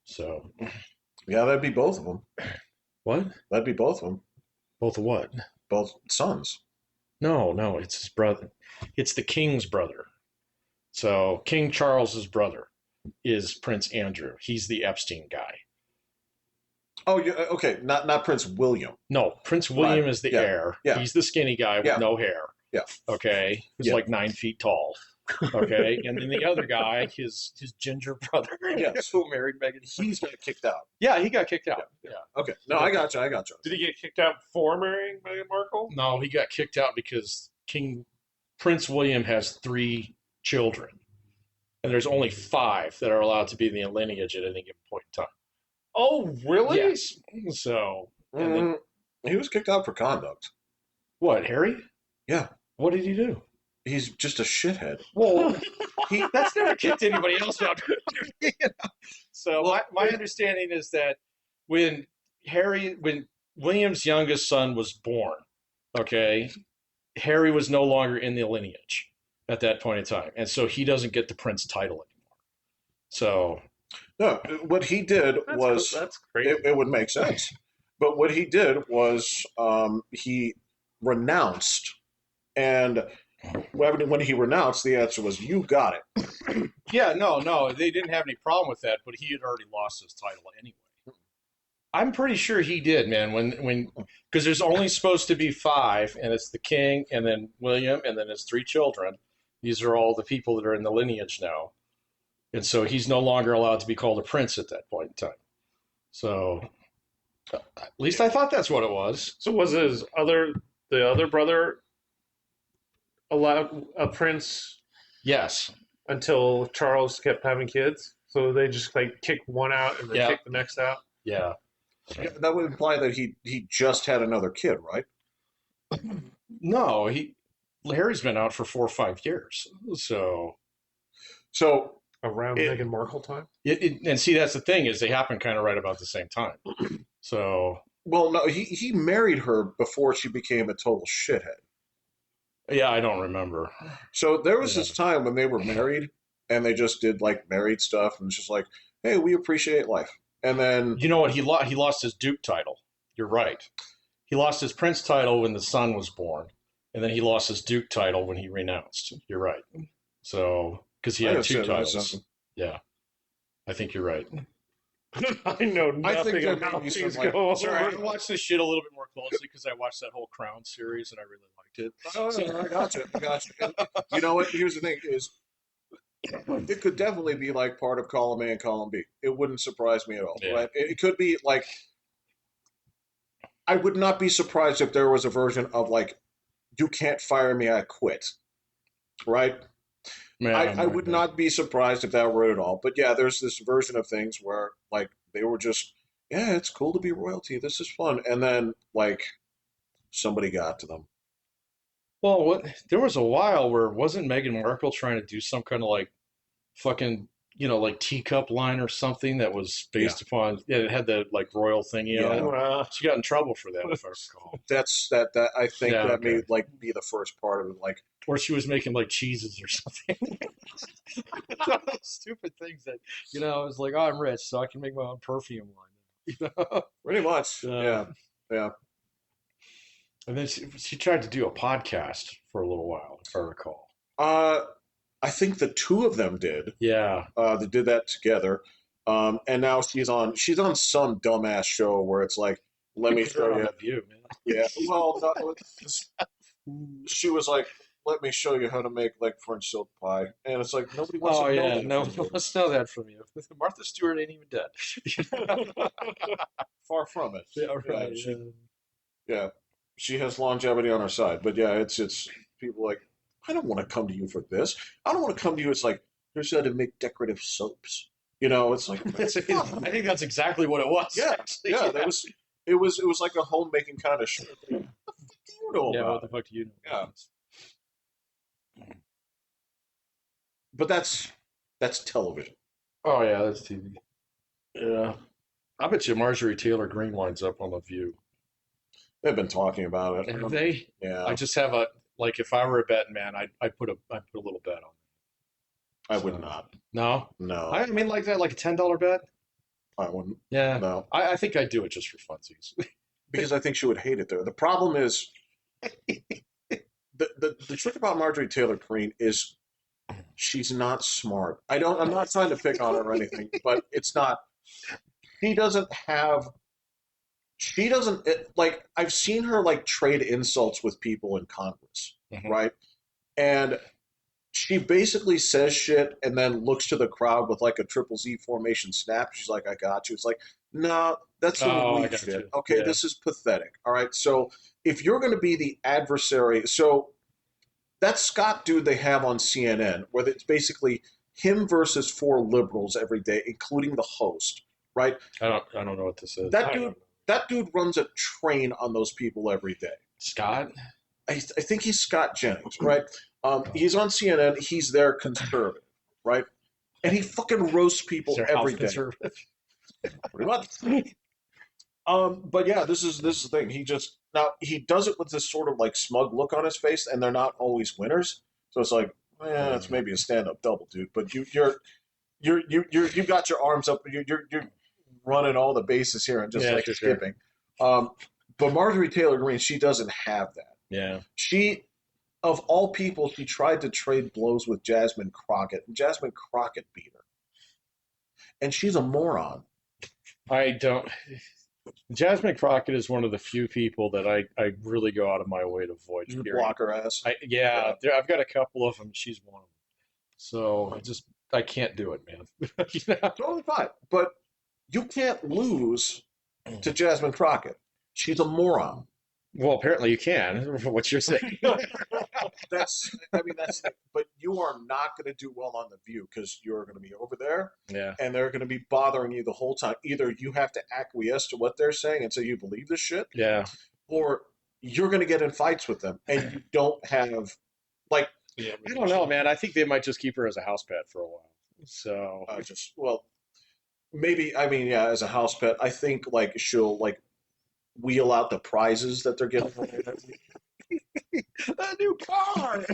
So, Yeah, that'd be both of them. what? That'd be both of them. Both of what? Both sons. No, it's his brother. It's the king's brother. So, King Charles's brother is Prince Andrew. He's the Epstein guy. Oh, yeah, okay. Not Prince William. No, Prince William Right. is the Yeah. heir. Yeah. He's the skinny guy with Yeah. no hair. Yeah. Okay. Who's Yeah. like 9 feet tall. Okay. And then the other guy, his ginger brother, Yes. who married Meghan. He's got kicked out. Yeah, he got kicked out. Yeah. Okay. No, I got you. Did he get kicked out for marrying Meghan Markle? No, he got kicked out because Prince William has 3 children. And there's only 5 that are allowed to be in the lineage at any given point in time. Oh, really? Yes. So, and then, He was kicked out for conduct. what, Harry? Yeah. What did he do? He's just a shithead. Well, that's never kicked anybody else out. So my understanding is that when William's youngest son was born, okay, Harry was no longer in the lineage at that point in time, and so he doesn't get the prince title anymore. So No, what he did was that's crazy. it would make sense. But what he did was he renounced, and when he renounced, the answer was, "You got it." yeah, no, they didn't have any problem with that, but he had already lost his title anyway. I'm pretty sure he did, man. When because there's only supposed to be 5, and it's the king, and then William, and then his 3 children. These are all the people that are in the lineage now, and so he's no longer allowed to be called a prince at that point in time. So, at least I thought that's what it was. So was the other brother allowed a prince Yes. until Charles kept having kids? So they just like kick one out and then Yeah. kick the next out? Yeah. Yeah, that would imply that he just had another kid, right? No, Harry's been out for 4 or 5 years. So So Around Meghan Markle time? and see, that's the thing is they happen kind of right about the same time. So well, no, he married her before she became a total shithead. yeah, I don't remember. So there was Yeah. this time when they were married and they just did like married stuff and it's just like, hey, we appreciate life. And then You know what? He lost his Duke title. You're right. He lost his Prince title when the son was born, and then he lost his Duke title when he renounced. You're right. So because he I had 2 understand that titles. something. Yeah, I think you're right. I know nothing I think there about may be these some, like, go Sorry, I watched this shit a little bit more closely because I watched that whole Crown series and I really liked it. I got you. And you know what? Here's the thing: is it could definitely be like part of column A and column B. It wouldn't surprise me at all. Yeah. Right? It could be like I would not be surprised if there was a version of like, "You can't fire me, I quit." Right? Man, I would not be surprised if that were it at all. But yeah, there's this version of things where like they were just, yeah, it's cool to be royalty. This is fun, and then like somebody got to them. Well, there was a while where wasn't Meghan Markle trying to do some kind of like fucking like teacup line or something that was based upon it had the like royal thingy on Yeah. it. She got in trouble for that, if I recall. That's that I think Yeah, that may okay. like be the first part of it. Like Or she was making like cheeses or something. Stupid things that I was like, oh, I'm rich, so I can make my own perfume line. pretty much, Uh, yeah. And then she tried to do a podcast for a little while, if I recall. I think the two of them did. Yeah. They did that together. And now she's on some dumbass show where it's like, let me show you. View, man. Yeah. Well, she was like, let me show you how to make like French silk pie, and it's like nobody wants Oh to know yeah, that no, from you. let's know that from you. Martha Stewart ain't even dead. Far from it. Yeah, right. Yeah. she has longevity on her side. But yeah, it's people like, I don't want to come to you for this. I don't want to come to you. It's like, here's how to make decorative soaps. It's like, I think that's exactly what it was. yeah, Actually. yeah. That was it was like a homemaking kind of show. What the fuck do you know Yeah, about what the fuck do you know? Yeah. But that's television. Oh yeah, that's TV. Yeah, I bet you Marjorie Taylor Greene winds up on The View. they've been talking about it. Have they? I Yeah, just have a like. If I were a betting man, I'd put a little bet on I it. would So, not. no, No, I mean like that, like a $10 bet. I wouldn't. Yeah, No, I think I'd do it just for funsies. because I think she would hate it there. The problem is the trick about Marjorie Taylor Greene is she's not smart. I'm not trying to pick on her or anything, but it's not. She doesn't have. She doesn't like. I've seen her like trade insults with people in Congress, Mhm. right? And she basically says shit and then looks to the crowd with like a triple Z formation snap. She's like, "I got you." It's like, no, that's some Oh, I weak got shit. you. Okay, Yeah. this is pathetic. All right, so if you're going to be the adversary, so that Scott dude they have on CNN, where it's basically him versus four liberals every day, including the host, right? I don't know what this is. That dude, that dude runs a train on those people every day. Scott? I think he's Scott Jennings, right? He's on CNN. He's their conservative, right? And he fucking roasts people Is there every house day, conservative? pretty much. But yeah, this is the thing. He does it with this sort of like smug look on his face, and they're not always winners. So it's like, it's maybe a stand-up double, dude. But you've got your arms up. You're running all the bases here and just Yeah, like for sure. skipping. But Marjorie Taylor Greene, she doesn't have that. Yeah. She, of all people, she tried to trade blows with Jasmine Crockett, and Jasmine Crockett beat her. And she's a moron. I don't. Jasmine Crockett is one of the few people that I really go out of my way to avoid. You Hearing. block her ass. I've got a couple of them. She's one of them. So I can't do it, man. You know? Totally fine. But you can't lose to Jasmine Crockett. She's a moron. Well, apparently you can. What you're saying. But you are not going to do well on The View because you're going to be over there Yeah. and they're going to be bothering you the whole time. Either you have to acquiesce to what they're saying and say you believe this shit, Yeah. or you're going to get in fights with them and you don't have, like, I don't know, man. I think they might just keep her as a house pet for a while. So maybe, I mean, yeah, as a house pet, I think, like, she'll, like, wheel out the prizes that they're giving her. a new car.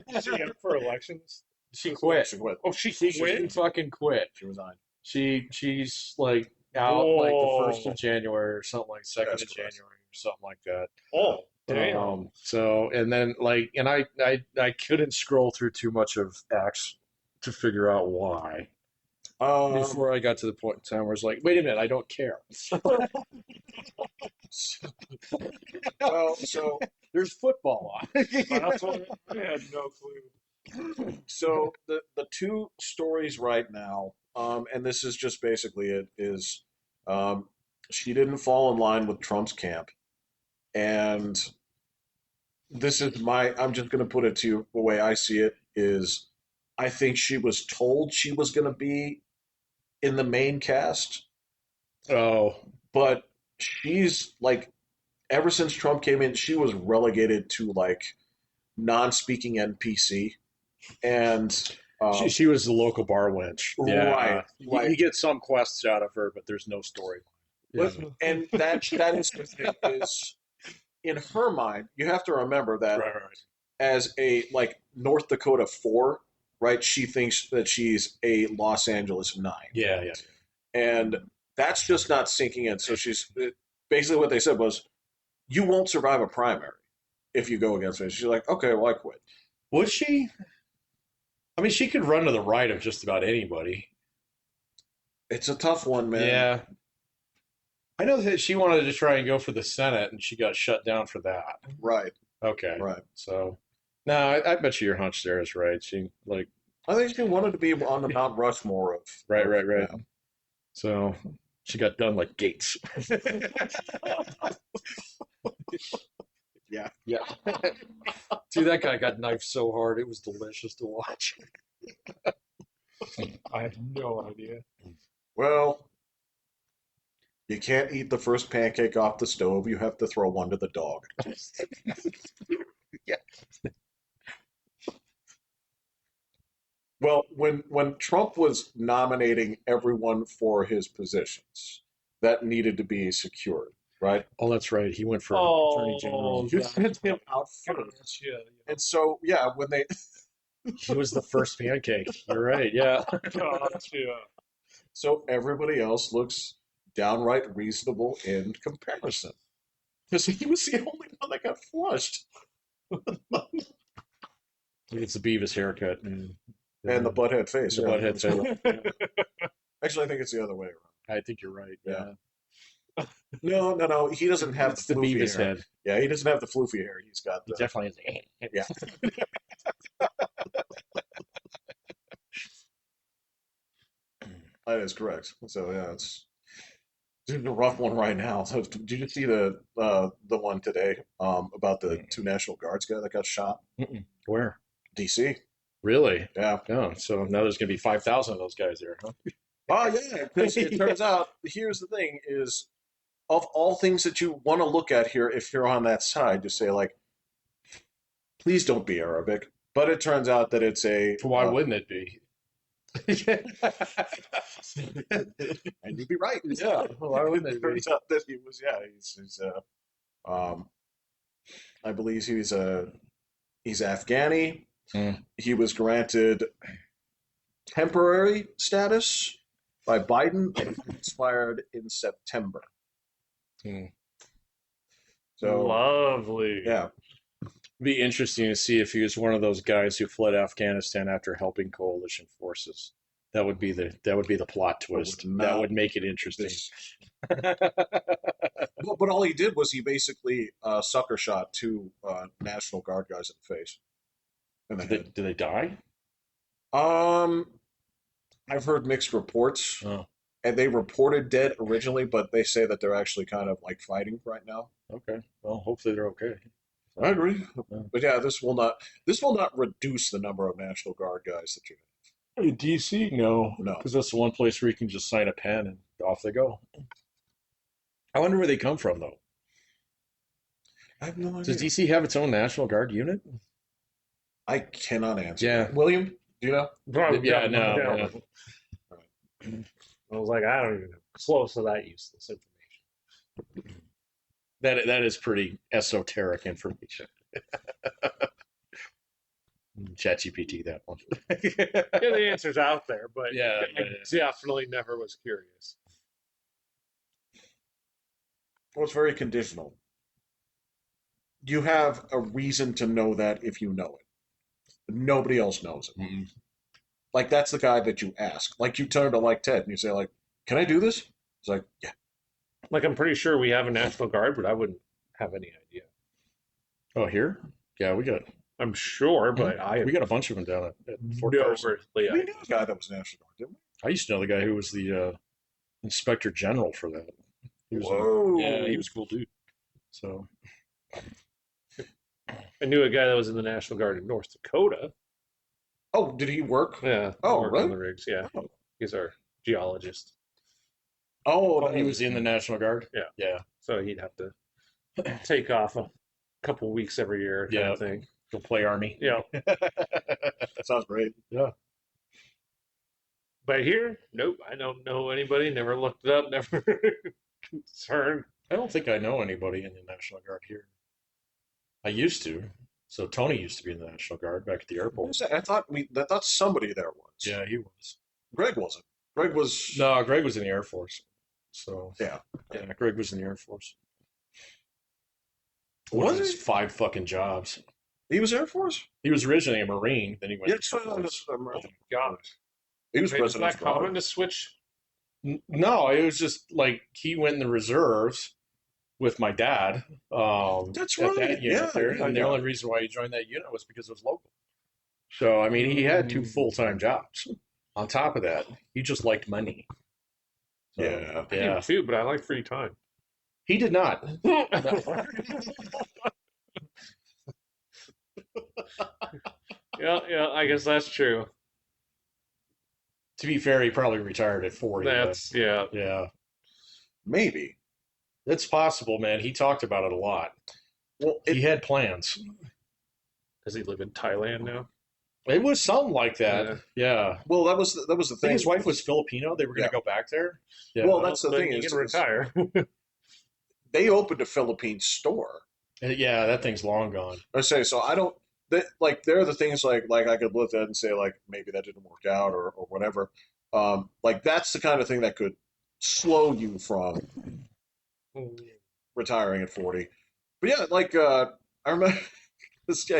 Is she up for elections? She quit. She quit. Oh, she quit? fucking quit. She resigned. She's like out like the 1st of January or something, like 2nd That's of correct. January or something like that. Oh, damn. So and then like and I couldn't scroll through too much of X to figure out why before I got to the point in time where it's like, wait a minute, I don't care. Well, so There's football on. That's what I had no clue. so the two stories right now, and this is just basically it, is she didn't fall in line with Trump's camp, and this is I'm just going to put it to you the way I see it is, I think she was told she was going to be in the main cast, Oh, but she's like, ever since Trump came in, she was relegated to like non-speaking NPC, and she was the local bar wench. Yeah, Right, right. You get some quests out of her, but there's no storyline. But, and that is the thing is, in her mind, you have to remember that Right. as a like North Dakota 4, right? She thinks that she's a Los Angeles 9. Yeah. And that's just not sinking in. So she's basically, what they said was, you won't survive a primary if you go against me. She's like, okay, well, I quit. Would she? I mean, she could run to the right of just about anybody. It's a tough one, man. Yeah. I know that she wanted to try and go for the Senate, and she got shut down for that. Right, Okay. right. So, no, I bet you your hunch there is right. She like I think she wanted to be on the Mount Rushmore of right. Yeah. So She got done like Gates. Yeah. Yeah. Dude, that guy got knifed so hard. It was delicious to watch. I have no idea. Well, you can't eat the first pancake off the stove. You have to throw one to the dog. Yeah. Well, when Trump was nominating everyone for his positions, that needed to be secured, right? Oh, that's right. He went for Attorney General. You sent him out first. Gotcha. And so, yeah, when they He was the first pancake. You're right. Yeah. Gotcha. so everybody else looks downright reasonable in comparison. Because he was the only one that got flushed. It's the Beavis haircut. And the butthead face. The yeah. butthead face. Actually, I think it's the other way around. I think you're right. Yeah. No. He doesn't have It's the the floofy Beavis hair. head. Yeah, he doesn't have the floofy hair. He's got He the. definitely is. Yeah. That is correct. So yeah, it's a rough one right now. So did you see the one today about the two National Guards guy that got shot? Mm-mm. Where? DC. Really? Yeah. Oh, so now there's going to be 5,000 of those guys there, huh? Oh yeah, because it turns out here's the thing is of all things that you want to look at here, if you're on that side, just say like, please don't be Arabic. But it turns out that it's a Why wouldn't it be? and you'd be right. Yeah, why wouldn't it be? Turns out that he was he's I believe he's Afghani. Mm. He was granted temporary status by Biden and it expired in September. Mm. So Lovely. yeah. Be interesting to see if he was one of those guys who fled Afghanistan after helping coalition forces. That would be the plot twist. That would make it interesting. But all he did was he basically sucker shot two National Guard guys in the face. In the head. Do they die? I've heard mixed reports, Oh, and they reported dead originally, but they say that they're actually kind of like fighting right now. okay. Well, hopefully they're okay. I agree, Yeah. but yeah, this will not reduce the number of National Guard guys that you have. In DC, no, No. because that's the one place where you can just sign a pen and off they go. I wonder where they come from, though. I have no idea. Does DC have its own National Guard unit? I cannot answer. Yeah. William, do you know? Yeah, no. I was like, I don't even know. Close to that useless information. That is pretty esoteric information. ChatGPT that one. Yeah, the answer's out there, but Yeah, I definitely never was curious. Well, it's very conditional. You have a reason to know that if you know it. Nobody else knows it. Mm. Like that's the guy that you ask. Like you turn to like Ted and you say like, "Can I do this?" It's like, "Yeah." Like, I'm pretty sure we have a National Guard, but I wouldn't have any idea. Oh, here? Yeah, we got I'm sure, but I a bunch of them down at Fort no Carson. earthly We idea. knew a guy that was National Guard, didn't I used to know the guy who was the Inspector General for that. He we? was Whoa. yeah, he was a cool dude. So I knew a guy that was in the National Guard in North Dakota. Oh, did he work? Yeah. Oh, worked really? on the rigs. Yeah. Oh. He's our geologist. Oh, he was in the National Guard. Yeah. Yeah. So he'd have to take off a couple weeks every year kind Yeah. of thing. Go play Army. Yeah. That sounds great. But here, nope, I don't know anybody, never looked it up, never concerned. I don't think I know anybody in the National Guard here. I used to. So Tony used to be in the National Guard back at the What airport. was that? I thought somebody there was. Yeah, he was. Greg wasn't. Greg was. No, Greg was in the Air Force. So Yeah. Greg was in the Air Force. Was One of his he? 5 fucking jobs. He was Air Force. He was originally a Marine, then he went. Yeah, to Air Force. God. He was Is president. that common to switch? No, it was just like he went in the reserves with my dad. That's at right. that unit Yeah, there, yeah, and the yeah. only reason why he joined that unit was because it was local. So I mean, he had 2 full-time jobs. On top of that, he just liked money. So, Yeah. I yeah. do too, but I like free time. He did not. Yeah, I guess that's true. To be fair, he probably retired at 40. That's yeah. Yeah. Maybe. It's possible, man. He talked about it a lot. Well, He had plans. Does he live in Thailand now? It was something like that. Yeah. well, that was the I think thing. his wife was Filipino. They were going to go back there. Yeah. Well, that's the then thing you is can retire. they opened a Philippine store. Yeah, that thing's long gone. I say so. I don't. Like there are the things like I could look at and say like maybe that didn't work out or whatever. Like that's the kind of thing that could slow you from retiring at 40. But yeah, like I remember this guy.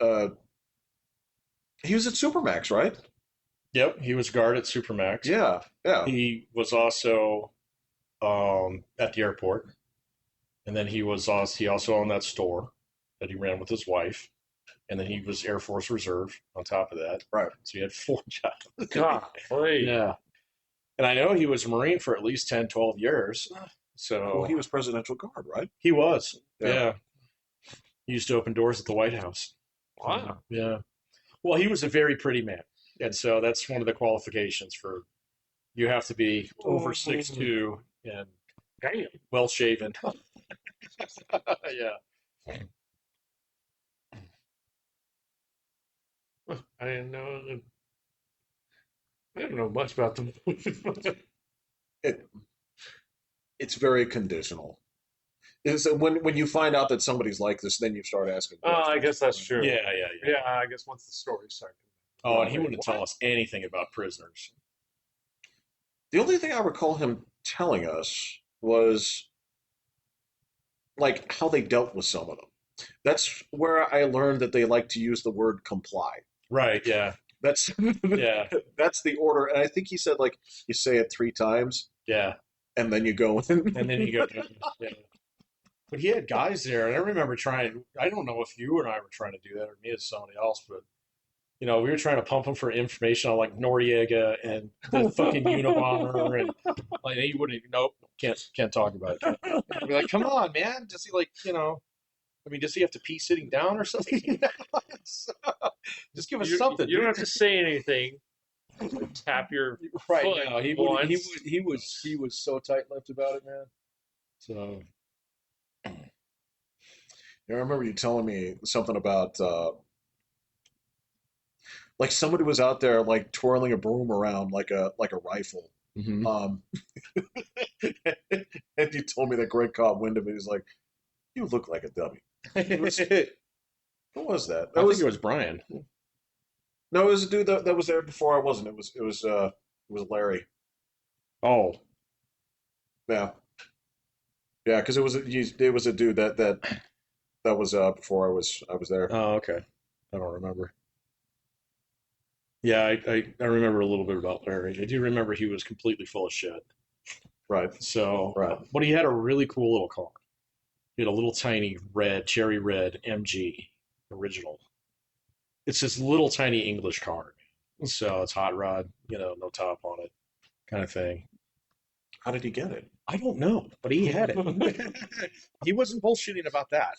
Uh, he was at Supermax, right? Yep, he was guard at Supermax. Yeah, yeah. He was also at the airport, and then he also owned that store that he ran with his wife, and then he was Air Force Reserve on top of that. Right. So he had 4 jobs. God, wait. Yeah. And I know he was a Marine for at least 10, 12 years. So Well, he was Presidential Guard, right? he was. Yeah. Yeah. He used to open doors at the White House. Wow. Yeah. Well, he was a very pretty man. And so that's one of the qualifications for you have to be over 6'2" and Damn. well shaven. Yeah. I didn't know. I don't know much about them. It, it's very conditional. Is when you find out that somebody's like this, then you start asking. I guess that's true. Yeah. Yeah, I guess once the story started. Oh, and he wouldn't tell us anything about prisoners. The only thing I recall him telling us was like how they dealt with some of them. That's where I learned that they like to use the word comply. Right, yeah. That's Yeah. that's the order, and I think he said like you say it 3 times, Yeah. and then you go in. And then you go, yeah. But he had guys there, and I remember trying, I don't know if you and I were trying to do that, or me as somebody else, but, we were trying to pump him for information on, like, Noriega and the fucking Unabomber, and, like, he wouldn't even, nope, can't talk about it. I'd be like, come on, man, does he, like, does he have to pee sitting down or something? Just give us something. You don't have to say anything. Tap your Right, foot no, he once. was so tight-lipped about it, man. So, I remember you telling me something about like somebody was out there like twirling a broom around like a rifle. Um, and you told me that Greg caught wind of it. He's like, "You look like a dummy." What was that? I think it was Brian. No, it was a dude that was there before I wasn't. It was Larry. Oh, Yeah, yeah, because it was a dude that was before I was there. oh, okay. I don't remember. Yeah, I remember a little bit about Larry. I do remember he was completely full of shit. Right. So, Right. but he had a really cool little car. He had a little tiny cherry red MG original. It's this little tiny English car. So it's hot rod, no top on it, kind of thing. How did he get it? I don't know, but he had it. He wasn't bullshitting about that.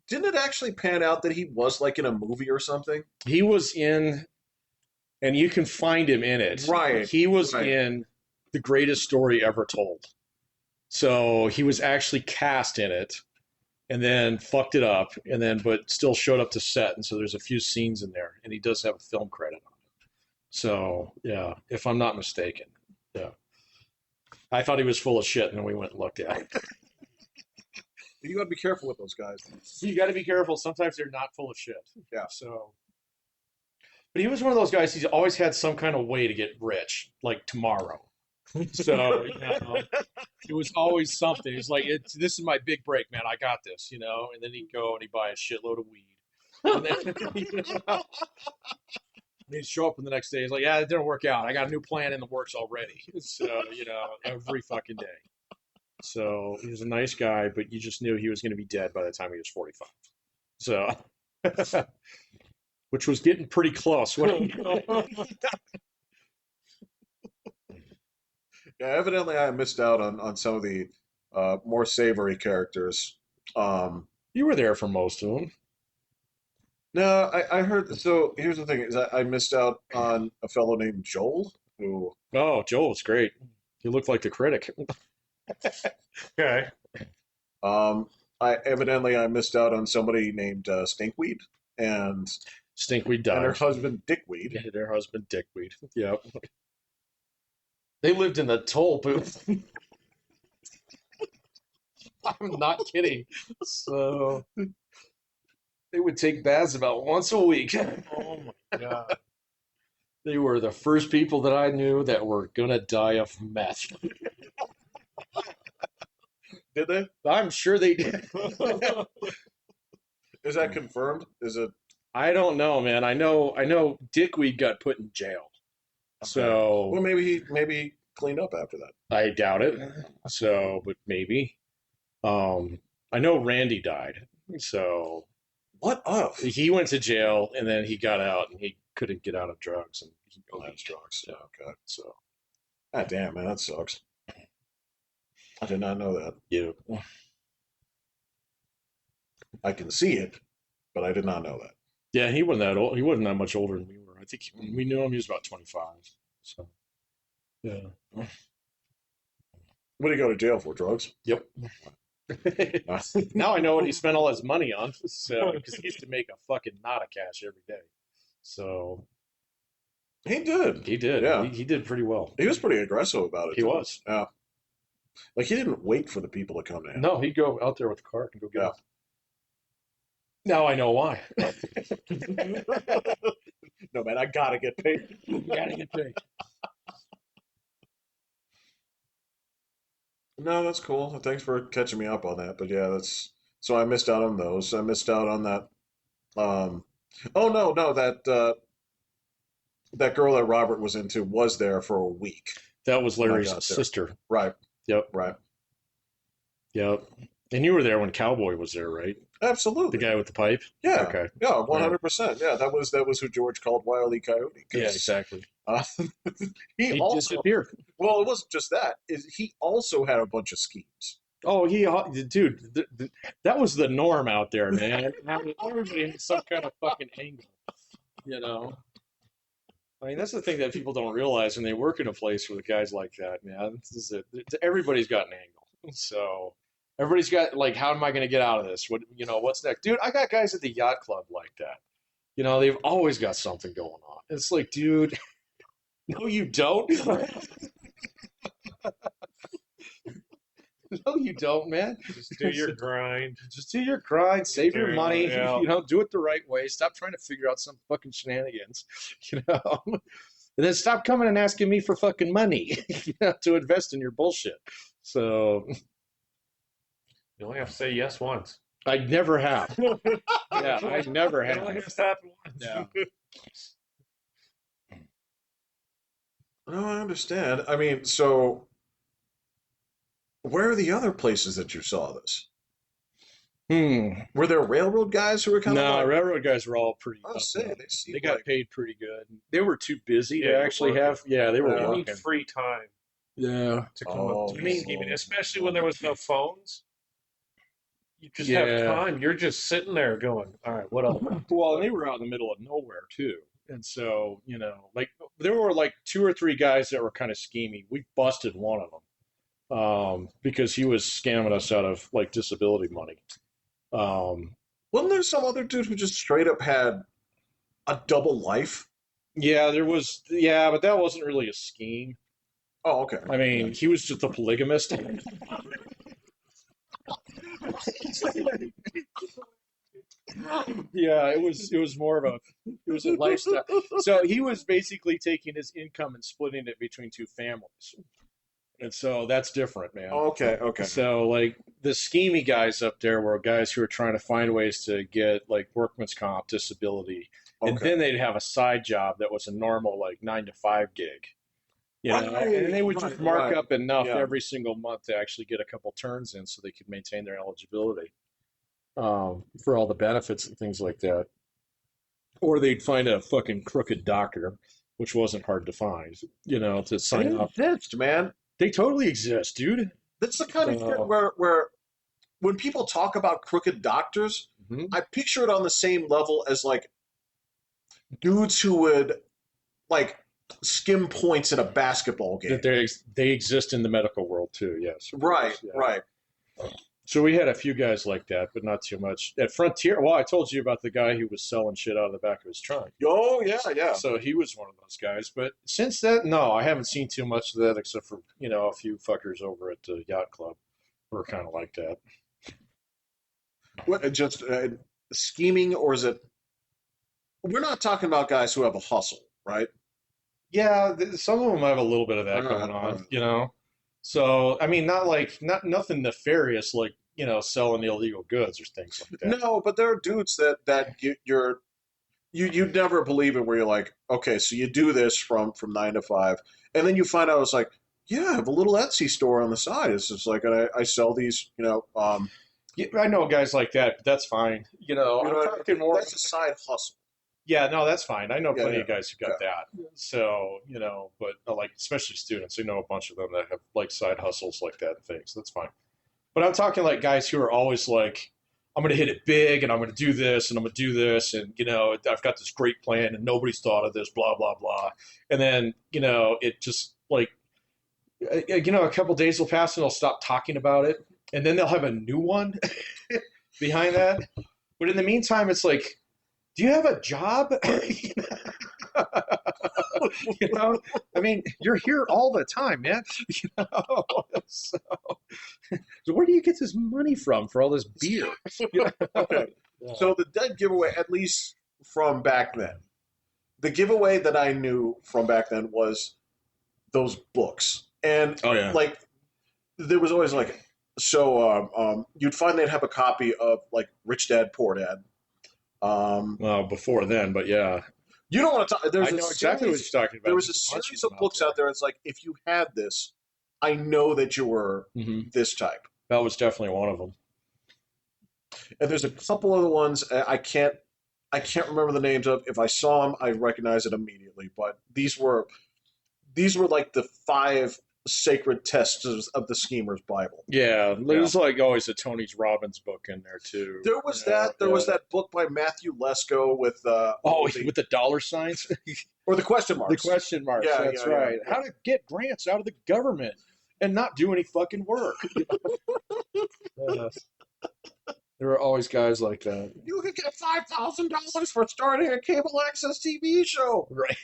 Didn't it actually pan out that he was like in a movie or something? He was in, and you can find him in it. Right. He was Right. in The Greatest Story Ever Told. So he was actually cast in it and then fucked it up but still showed up to set. And so there's a few scenes in there, and he does have a film credit on it. So, yeah, if I'm not mistaken. Yeah. I thought he was full of shit, and then we went and looked at it. You got to be careful with those guys. You got to be careful. Sometimes they're not full of shit. Yeah. So, but he was one of those guys. He's always had some kind of way to get rich, like tomorrow. So it was always something. It's like this is my big break, man. I got this, And then he'd go and he'd buy a shitload of weed. And then he'd show up the next day. He's like, "Yeah, it didn't work out. I got a new plan in the works already." So every fucking day. So he was a nice guy, but you just knew he was going to be dead by the time he was 45. So, which was getting pretty close. Yeah, evidently I missed out on some of the more savory characters. You were there for most of them. No, I heard. So here's the thing: is I missed out on a fellow named Joel who. Oh, Joel was great. He looked like the critic. Okay. I missed out on somebody named Stinkweed and Stinkweed and her died. husband Dickweed. Yeah, their husband, Dickweed. Yep. They lived in the toll booth. I'm not kidding. So they would take baths about once a week. Oh my god. They were the first people that I knew that were gonna die of meth. Did they? I'm sure they did. Is that confirmed? Is it? I don't know, man. I know Dickweed got put in jail. So Well, maybe he cleaned up after that. I doubt it. So, but maybe. I know Randy died. So What of? he went to jail and then he got out and he couldn't get out of drugs and he That's drugs. Yeah. Okay. So Ah, damn, man, that sucks. I did not know that. yeah. I can see it, but I did not know that. Yeah, he wasn't that old. He wasn't that much older than we were. I think when we knew him, he was about 25. So yeah. What did he go to jail for? Drugs? Yep. Now I know what he spent all his money on. So because he used to make a fucking knot of cash every day. So He did. he did. Yeah. He did pretty well. He was pretty aggressive about it. He too. was. Yeah. Like he didn't wait for the people to come to him. No, he'd go out there with the cart and go get Yeah. it. Now I know why. No, man, I gotta get paid. You gotta get paid. No, that's cool. Thanks for catching me up on that. But yeah, that's so I missed out on those. I missed out on that. Um, oh no, that girl that Robert was into was there for a week. That was When I Larry's got there. sister. Right, Yep. right. Yep. And you were there when Cowboy was there, right? Absolutely. The guy with the pipe? Yeah. Okay. Yeah, 100%. Yeah, that was who George called Wile E. Coyote. 'Cause, Yeah, exactly. uh, he He also disappeared. well, it wasn't just that. He also had a bunch of schemes. Oh, dude, that was the norm out there, man. I mean, everybody had some kind of fucking angle, you know? I mean, that's the thing that people don't realize when they work in a place with guys like that, man. This is it. Everybody's got an angle. So everybody's got, like, how am I going to get out of this? What's next? Dude, I got guys at the yacht club like that. They've always got something going on. It's like, dude, no, you don't. No, you don't, man. Just do your grind. Just do your grind, save your money, Yeah. do it the right way. Stop trying to figure out some fucking shenanigans, And then stop coming and asking me for fucking money, to invest in your bullshit. So You only have to say yes once. I never have. Yeah, I never It only have. has to happen once. Yeah. No, I understand. I mean, so where are the other places that you saw this? Were there railroad guys who were kind of No, like, railroad guys were all pretty. I'll up say there. they seem They got like paid pretty good. They were too busy Yeah, to they're actually working. have. Yeah, they were Yeah. You need working. free time Yeah. to come Oh, up to man. scheming, especially when there was no phones. You just Yeah. have time. You're just sitting there going, all right, what else? Well, and they were out in the middle of nowhere too. And so, like there were like two or three guys that were kind of scheming. We busted one of them because he was scamming us out of like disability money. wasn't there some other dude who just straight up had a double life? Yeah, there was. Yeah, but that wasn't really a scheme. Oh, okay. I mean, he was just a polygamist. Yeah, it was more of a lifestyle. So he was basically taking his income and splitting it between two families. And so that's different, man. Okay, okay. So like the schemy guys up there were guys who were trying to find ways to get like workman's comp, disability, and Okay. then they'd have a side job that was a normal like 9 to 5 gig. And they would just Right, mark right. up enough Yeah. every single month to actually get a couple turns in so they could maintain their eligibility for all the benefits and things like that. Or they'd find a fucking crooked doctor, which wasn't hard to find, to I sign didn't up. exist, man. They totally exist, dude. That's the kind of shit where when people talk about crooked doctors, I picture it on the same level as like dudes who would like skim points in a basketball game. That they exist in the medical world too. Yes. Right, Yeah. right. So we had a few guys like that, but not too much. At Frontier, well, I told you about the guy who was selling shit out of the back of his trunk. Oh yeah, yeah. So he was one of those guys. But since that, no, I haven't seen too much of that except for, a few fuckers over at the yacht club who are kind of like that. What, just scheming, or is it? We're not talking about guys who have a hustle, right? Yeah, some of them have a little bit of that going on. So, I mean, not nothing nefarious like, selling illegal goods or things like that. No, but there are dudes that you'd never believe it, where you're like, okay, so you do this from 9 to 5, and then you find out it's like, yeah, I have a little Etsy store on the side. It's just like I sell these, Yeah, I know guys like that, but that's fine. I'm talking more. That's a side hustle. Yeah, no, that's fine. I know plenty of guys who got yeah. that. So, but like, especially students, I know a bunch of them that have like side hustles like that and things. That's fine. But I'm talking like guys who are always like, I'm going to hit it big and I'm going to do this and I'm going to do this. And, I've got this great plan and nobody's thought of this, blah, blah, blah. And then, it just like, a couple days will pass and they'll stop talking about it. And then they'll have a new one behind that. But in the meantime, it's like, do you have a job? I mean, you're here all the time, man. So where do you get this money from for all this beer? Okay. So the dead giveaway, at least from back then, the giveaway that I knew from back then was those books. And like, there was always like, so you'd find they'd have a copy of like Rich Dad, Poor Dad. Well, before then, but yeah. You don't want to talk. I know exactly what you're talking about. There was a series of books out there. It's like, if you had this, I know that you were this type. That was definitely one of them. And there's a couple other ones I can't remember the names of. If I saw them, I recognize it immediately. But these were like the 5 sacred tests of the schemer's Bible. Yeah, there's like always a Tony Robbins book in there too. There was that. There was that book by Matthew Lesko with with the dollar signs or the question marks. The question marks. Yeah, that's right. Yeah. How to get grants out of the government and not do any fucking work. There are always guys like that. You could get $5,000 for starting a cable access TV show. Right.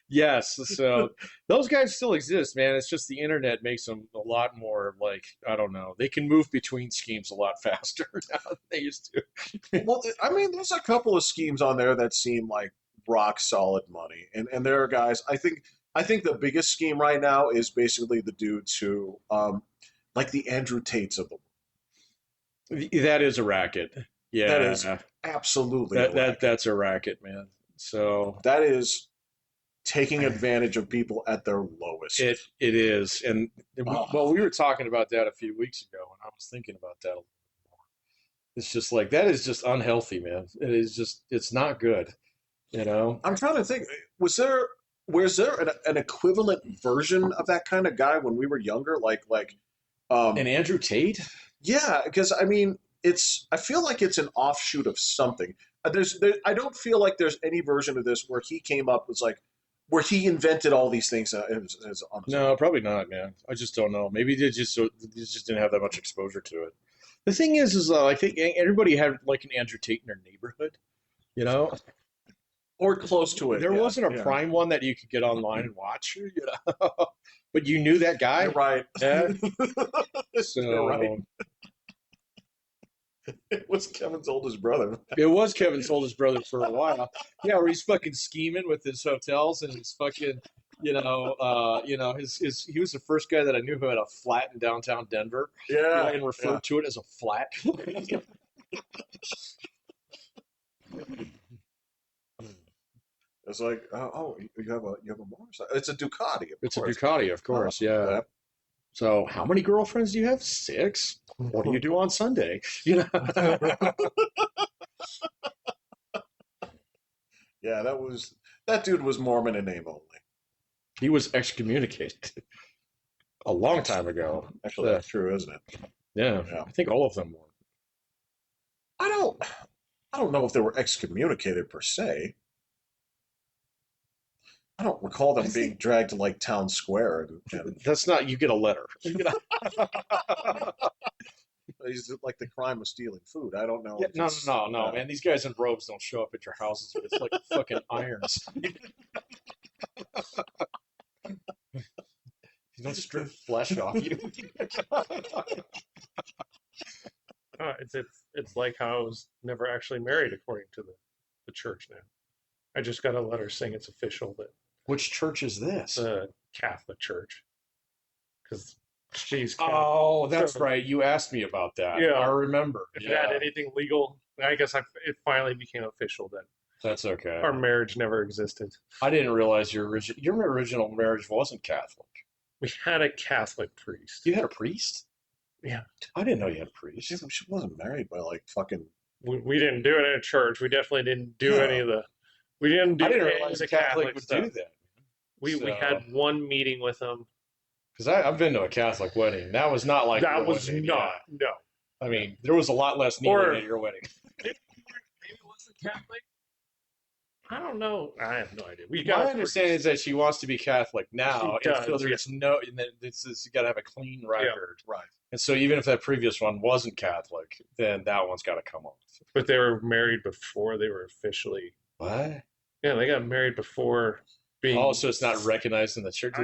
Yes, so those guys still exist, man. It's just the internet makes them a lot more like, I don't know. They can move between schemes a lot faster now than they used to. Well, I mean, there's a couple of schemes on there that seem like rock solid money, and there are guys. I think the biggest scheme right now is basically the dudes who, like the Andrew Tates of the world. That is a racket. Yeah, that is absolutely that's a racket, man. So that is taking advantage of people at their lowest. It is, and well, we were talking about that a few weeks ago, and I was thinking about that a little bit more. It's just like, that is just unhealthy, man. It is just, it's not good. I'm trying to think. Was there an equivalent version of that kind of guy when we were younger? Like an Andrew Tate? Yeah, because I mean, I feel like it's an offshoot of something. I don't feel like there's any version of this where he came up with like, where he invented all these things. No, probably not, man. I just don't know. Maybe they just didn't have that much exposure to it. The thing is I think everybody had like an Andrew Tate in their neighborhood, or close to it. There wasn't a prime one that you could get online and watch, but you knew that guy. You're right. Yeah. So, you're right. It was Kevin's oldest brother. It was Kevin's oldest brother for a while. Yeah, where he's fucking scheming with his hotels and his fucking, he was the first guy that I knew who had a flat in downtown Denver. Yeah. And referred to it as a flat. It's like, you have a motorcycle. It's a Ducati. It's a Ducati, of course. Yeah. So, how many girlfriends do you have? 6. What do you do on Sunday? Yeah, that dude was Mormon in name only. He was excommunicated a long time ago. Actually, that's true, isn't it? Yeah, Yeah. I think all of them were. I don't know if they were excommunicated per se. I don't recall them being dragged to like town square and That's not. You get a letter. it's like the crime of stealing food. I don't know. Yeah, if no, it's- no, no, no, man. These guys in robes don't show up at your houses with like fucking irons. You don't strip flesh off you. It's like how I was never actually married according to the church now. I just got a letter saying it's official that Which church is this? the Catholic Church, because she's Catholic. Oh, that's So, right. You asked me about that. Yeah. I remember. If it had anything legal, I guess it finally became official that That's okay. our marriage never existed. I didn't realize your original marriage wasn't Catholic. We had a Catholic priest. You had a priest? Yeah. I didn't know you had a priest. She wasn't married by like fucking. We didn't do it in a church. We definitely didn't do No. any of the. We didn't do. I didn't any realize of a the Catholic would stuff. do that. We had one meeting with him. Because I've been to a Catholic wedding. That was not like That your was wedding, not. yeah. No. I mean, there was a lot less kneeling at your wedding. Maybe it wasn't Catholic. I don't know. I have no idea. My understanding is that she wants to be Catholic now, She and so does, there's no, and then you got to have a clean record, Right. and so even if that previous one wasn't Catholic, then that one's got to come off. But they were married before they were officially. What? Yeah, they got married before being. Oh, so it's not recognized in the church. I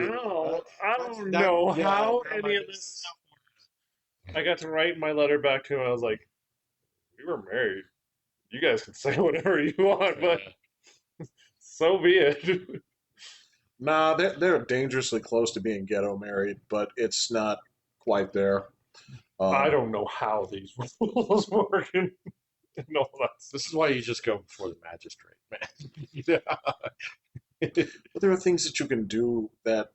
don't know how any of this stuff works. I got to write my letter back to him. I was like, "We were married. You guys can say whatever you want, but so be it." Nah, they're dangerously close to being ghetto married, but it's not quite there. I don't know how these rules work and all that. This is why you just go before the magistrate, man. Yeah. But there are things that you can do that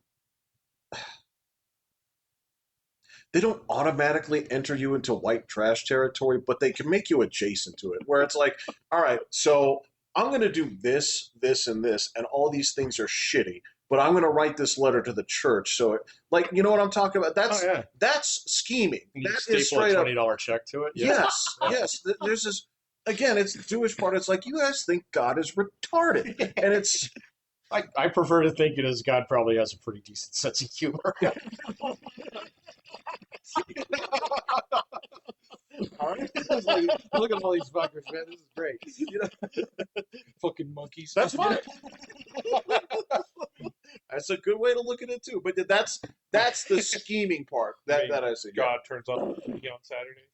they don't automatically enter you into white trash territory, but they can make you adjacent to it. Where it's like, all right, so I'm going to do this, this, and this, and all these things are shitty. But I'm going to write this letter to the church. So, like, you know what I'm talking about? That's scheming. You That staple is straight a up. $20 check to it. Yes, yes. There's this. Again, it's the Jewish part. It's like you guys think God is retarded, and it's. I prefer to think it as God probably has a pretty decent sense of humor. All right. It's like, look at all these fuckers, man. This is great. You know? Fucking monkeys. That's fine. That's a good way to look at it too. But that's the scheming part that I see. God turns on TV on Saturday.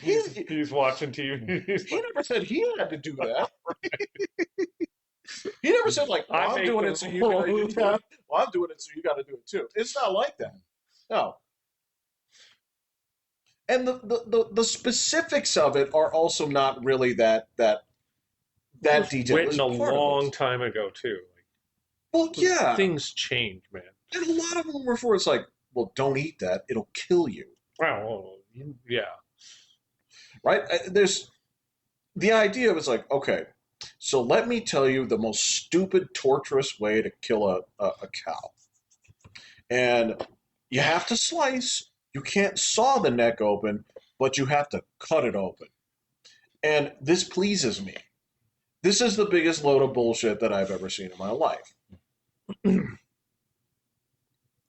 He He's watching TV. He's like, never said he had to do that. He never said like, well, I'm doing it so you got to do it. Well, I'm doing it so you got to do it too. It's not like that. No. And the specifics of it are also not really that detailed. written a long time ago too. Well, yeah. Things change, man. And a lot of them refer. It's like, well, don't eat that; it'll kill you. Well, yeah. Right? There's the idea was like, okay, so let me tell you the most stupid, torturous way to kill a cow, and you have to slice. You can't saw the neck open, but you have to cut it open. And this pleases me. This is the biggest load of bullshit that I've ever seen in my life.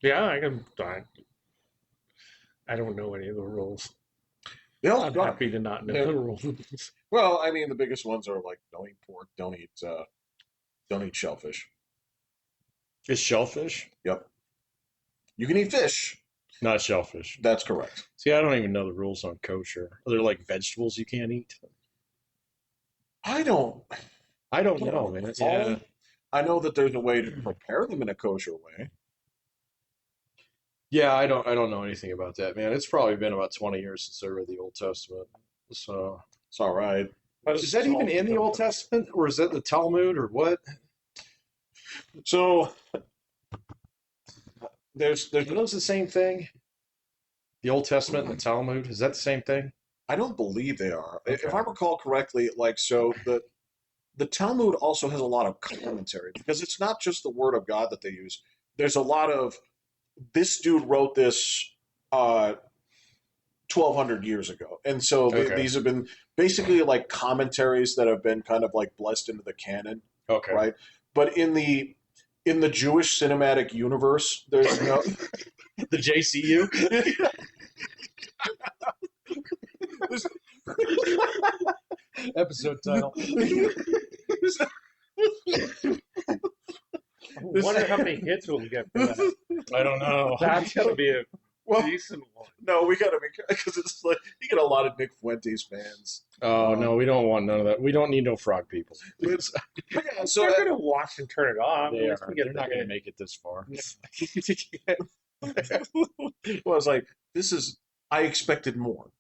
Yeah, I don't know any of the rules. I'm happy to not know the rules. Well, I mean, the biggest ones are like don't eat pork, don't eat shellfish. Is shellfish? Yep. You can eat fish. Not shellfish. That's correct. See, I don't even know the rules on kosher. Are there like vegetables you can't eat? I don't know, man. Yeah. I know that there's a way to prepare them in a kosher way. Yeah, I don't know anything about that, man. It's probably been about 20 years since I read the Old Testament. So It's all right. is that even in the Old Testament, or is that the Talmud, or what? So there's Are those the same thing? The Old Testament and the Talmud, is that the same thing? I don't believe they are. Okay. If I recall correctly, like so the Talmud also has a lot of commentary because it's not just the word of God that they use. There's a lot of this dude wrote this 1,200 years ago, and so Okay. these have been basically like commentaries that have been kind of like blessed into the canon, Okay. right? But in the Jewish cinematic universe, there's no The JCU. there's, Episode title. I wonder how many hits we'll get for that. I don't know. That's gonna be a well, decent one. no, we gotta be because it's like you get a lot of Nick Fuentes fans. Oh no, we don't want none of that. We don't need no frog people. It's, yeah, so They're gonna watch and turn it off. They At least are. we get They're the not going to hit. make it this far. well, I was like, I expected more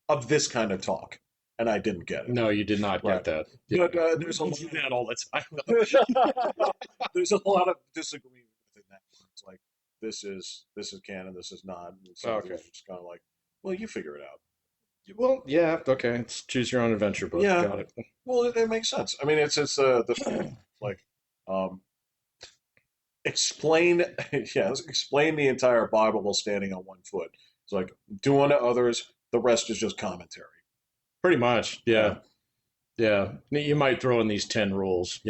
of this kind of talk, and I didn't get it. No, you did not Right. get that. But there's a We do that all the time. there's a lot of disagreement within that. It's like this is canon, this is not. And so Okay. it's just kind of like, well, you figure it out. Well, yeah, okay. It's choose your own adventure book. Yeah. Got it. Well, it makes sense. I mean, it's the like explain explain the entire Bible while standing on one foot. It's like do unto others. The rest is just commentary. Pretty much. Yeah. Yeah. You might throw in these 10 rules,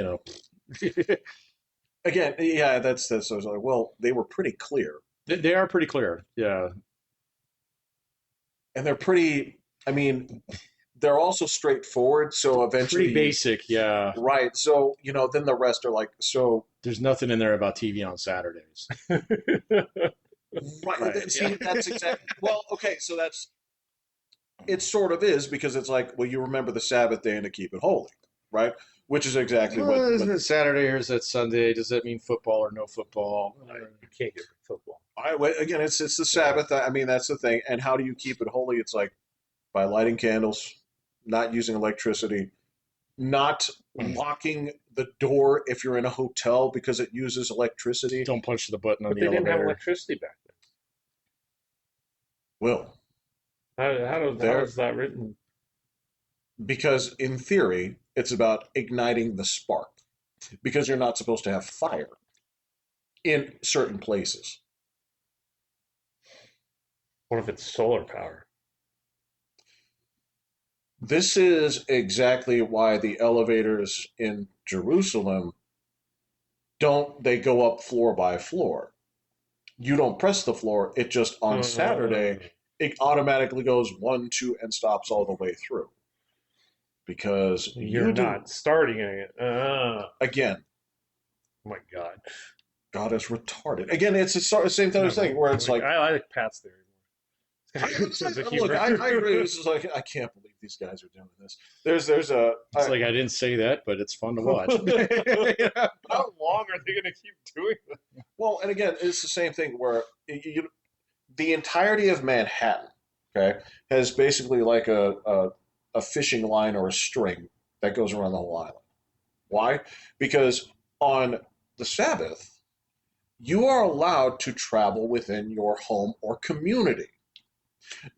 Again, yeah, that's so I was like, well, they were pretty clear, They are pretty clear. Yeah. and they're pretty. I mean, they're also straightforward. So eventually, Pretty basic. Yeah. right? So then the rest are like so. There's nothing in there about TV on Saturdays. Right. Right, See, yeah. that's exactly. Well, okay, so it sort of is because it's like, well, you remember the Sabbath day and to keep it holy, right? Which is exactly what. Is it Saturday or is it Sunday? Does that mean football or no football? You can't get football. Again, it's the Sabbath. I mean, that's the thing. And how do you keep it holy? It's like by lighting candles, not using electricity, not locking the door if you're in a hotel because it uses electricity. Don't punch the button on But the they didn't have elevator. electricity back then. Will. How is that written? Because in theory, it's about igniting the spark. Because you're not supposed to have fire in certain places. What if it's solar power? This is exactly why the elevators in Jerusalem they go up floor by floor. You don't press the floor, it just on Saturday, it automatically goes 1, 2, and stops all the way through. Because You're not starting it. Again, Oh my God. God is retarded. Again, it's the same kind of thing where it's like, I like Pat's theory more. look, I agree. This is like, I can't believe these guys are doing this. There's a. It's like I didn't say that, but it's fun to watch. How long are they going to keep doing this? Well, and again, it's the same thing where the entirety of Manhattan, okay, has basically like a fishing line or a string that goes around the whole island. Why? Because on the Sabbath, you are allowed to travel within your home or community.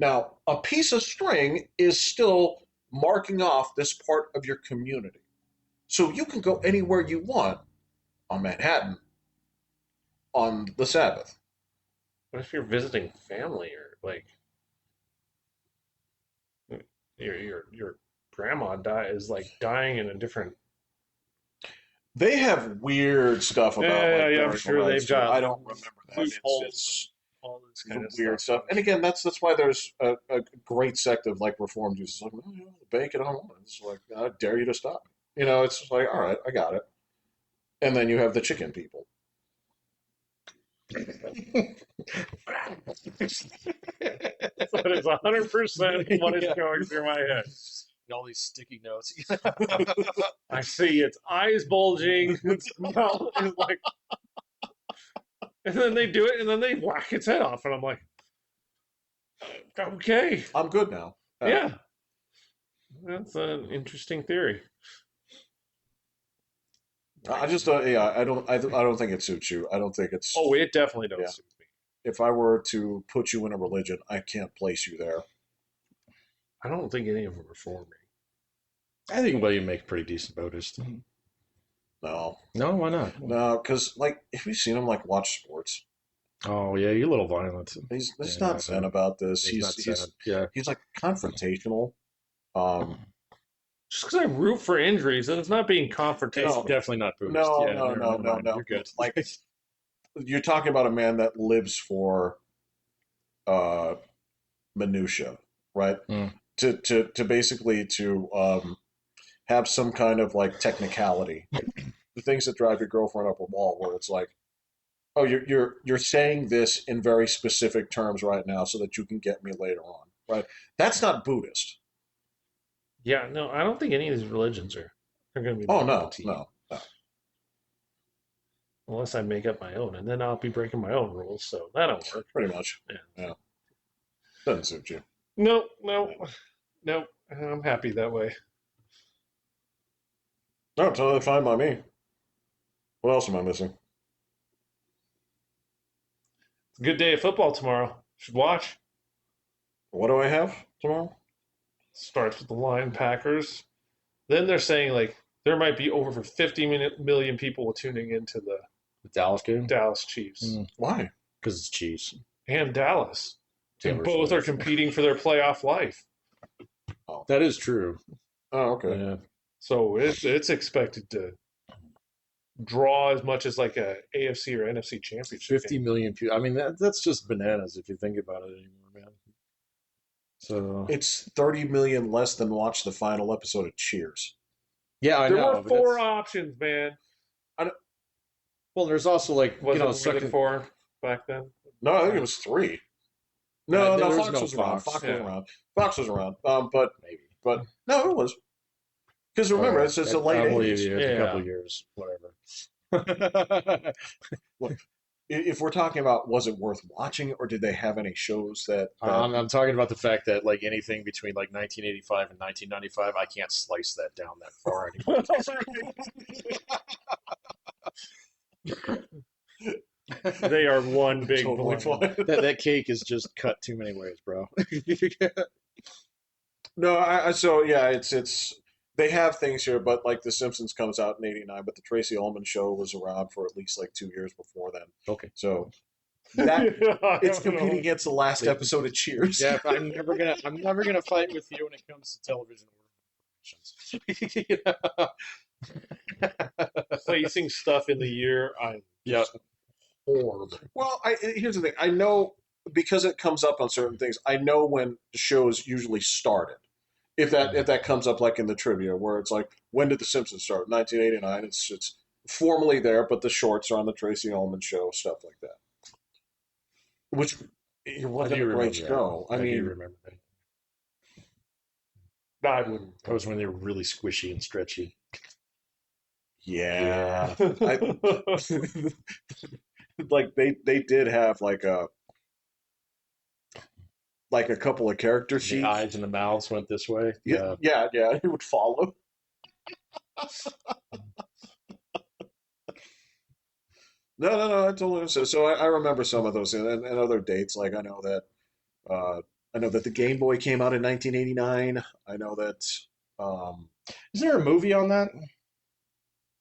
Now, a piece of string is still marking off this part of your community. So you can go anywhere you want on Manhattan on the Sabbath. What if you're visiting family or like your grandma is like dying in a different? They have weird stuff about Yeah, like I'm burial sure rights, they've got I don't remember that. loopholes and all this kind of weird stuff. And again, that's why there's a great sect of like Reformed Jews. It's like, well, bake it on one. It's like, I dare you to stop. It's just like, all right, I got it. And then you have the chicken people. That is 100% what is going through my head. All these sticky notes. I see its eyes bulging. Its mouth is like, and then they do it, and then they whack its head off, and I'm like, okay, I'm good now. yeah, that's an interesting theory. I just I don't think it suits you. I don't think it's. Oh, it definitely does Yeah. suit me. If I were to put you in a religion, I can't place you there. I don't think any of them are for me. I think William makes pretty decent Buddhist. No, No, why not? no, because like, have you seen him like watch sports? Oh yeah, you're a little violent. He's Yeah, not zen about this. he's not sad. Yeah. He's like confrontational. Um, Just because I root for injuries, and it's not being It's confrontational. definitely not Buddhist. no, Yeah, no, never no, no, mind. no. You're good. Like, you're talking about a man that lives for uh minutia, right? Mm. To basically to have some kind of like technicality, the things that drive your girlfriend up a wall, where it's like, oh, you're saying this in very specific terms right now so that you can get me later on, right? That's not Buddhist. Yeah, no, I don't think any of these religions are going to be Oh biblical no, to you, no, no. unless I make up my own, and then I'll be breaking my own rules. So that'll work. Pretty much. Yeah. Yeah. Doesn't suit you. No, no, no. I'm happy that way. No, totally fine by me. What else am I missing? It's a good day of football tomorrow. Should watch. What do I have tomorrow? Starts with the Lion Packers. Then they're saying like there might be over 50 million people tuning into the The Dallas game? Dallas Chiefs Why? Because it's Chiefs. and Dallas, and Taylor both are Swift. competing for their playoff life. That is true. Oh, okay. Yeah. So it's expected to draw as much as like a AFC or NFC championship 50 game. million people. I mean, that's just bananas if you think about it anymore, man. So It's 30 million less than watch the final episode of Cheers. yeah, I There know. were but four that's- options, man. Well, there's also like Was you know, it really four back then? No, I think it was 3. Yeah, No, there no, was Fox no was around. Fox. Fox Yeah. was around. Fox was around. maybe. But no, it was. Because remember, Alright, it's the late I believe 80s. you. It's Yeah. a couple of years, whatever. If we're talking about was it worth watching, or did they have any shows that? I'm talking about the fact that like anything between like 1985 and 1995, I can't slice that down that far anymore. They are one big totally blend. fine. that cake is just cut too many ways, bro. No, so yeah, it's they have things here, but like The Simpsons comes out in '89, but the Tracy Ullman Show was around for at least like 2 years before then. Okay. So that it's I don't competing know. against the last episode of Cheers. Yeah, I'm never gonna fight with you when it comes to television order. Placing stuff in the year. I'm Yeah. horrible. Well, here's the thing. I know because it comes up on certain things. I know when the shows usually started. If that comes up like in the trivia, where it's like, when did The Simpsons start? 1989. It's formally there, but the shorts are on the Tracy Ullman Show, stuff like that. Which it wasn't a great show. I do mean, remember that. No, I wouldn't. That was when they were really squishy and stretchy. yeah, like they did have like a couple of character The sheets. eyes and the mouths went this way. Yeah, it would follow. No. I totally understand. So I remember some of those and other dates. Like I know that the Game Boy came out in 1989. I know that Is there a movie on that?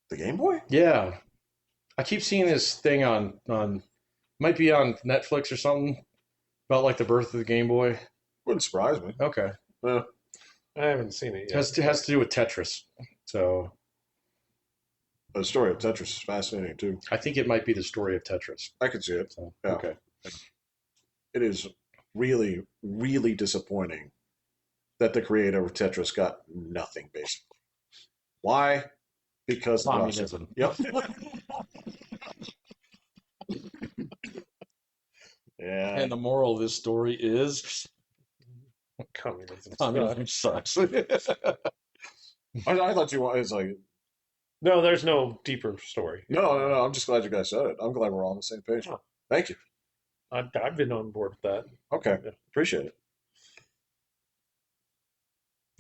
the Game Boy. Yeah. I keep seeing this thing on might be on Netflix or something about like the birth of the Game Boy. Wouldn't surprise me. Okay. Yeah. I haven't seen it yet. Has to do with Tetris. So The story of Tetris is fascinating too. I think it might be the story of Tetris. I could see it. So, Yeah. okay. It is really, really disappointing that the creator of Tetris got nothing, basically. Why? Because of Communism. Yep. Yeah. And the moral of this story is Communism. communism sucks. I thought you wanted. It's like No, there's no deeper story. no. I'm just glad you guys said it. I'm glad we're all on the same page. Oh. Thank you. I've been on board with that. Okay, Yeah. appreciate it.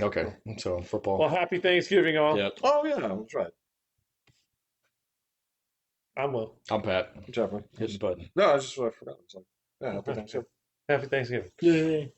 Okay. So football. Well, happy Thanksgiving, all. Yeah. Oh yeah, that's right. I'm Will. I'm Pat. Jeffrey. Hit the button. No, I just I forgot. It's like, yeah, happy Thanksgiving. Happy Thanksgiving. Yay.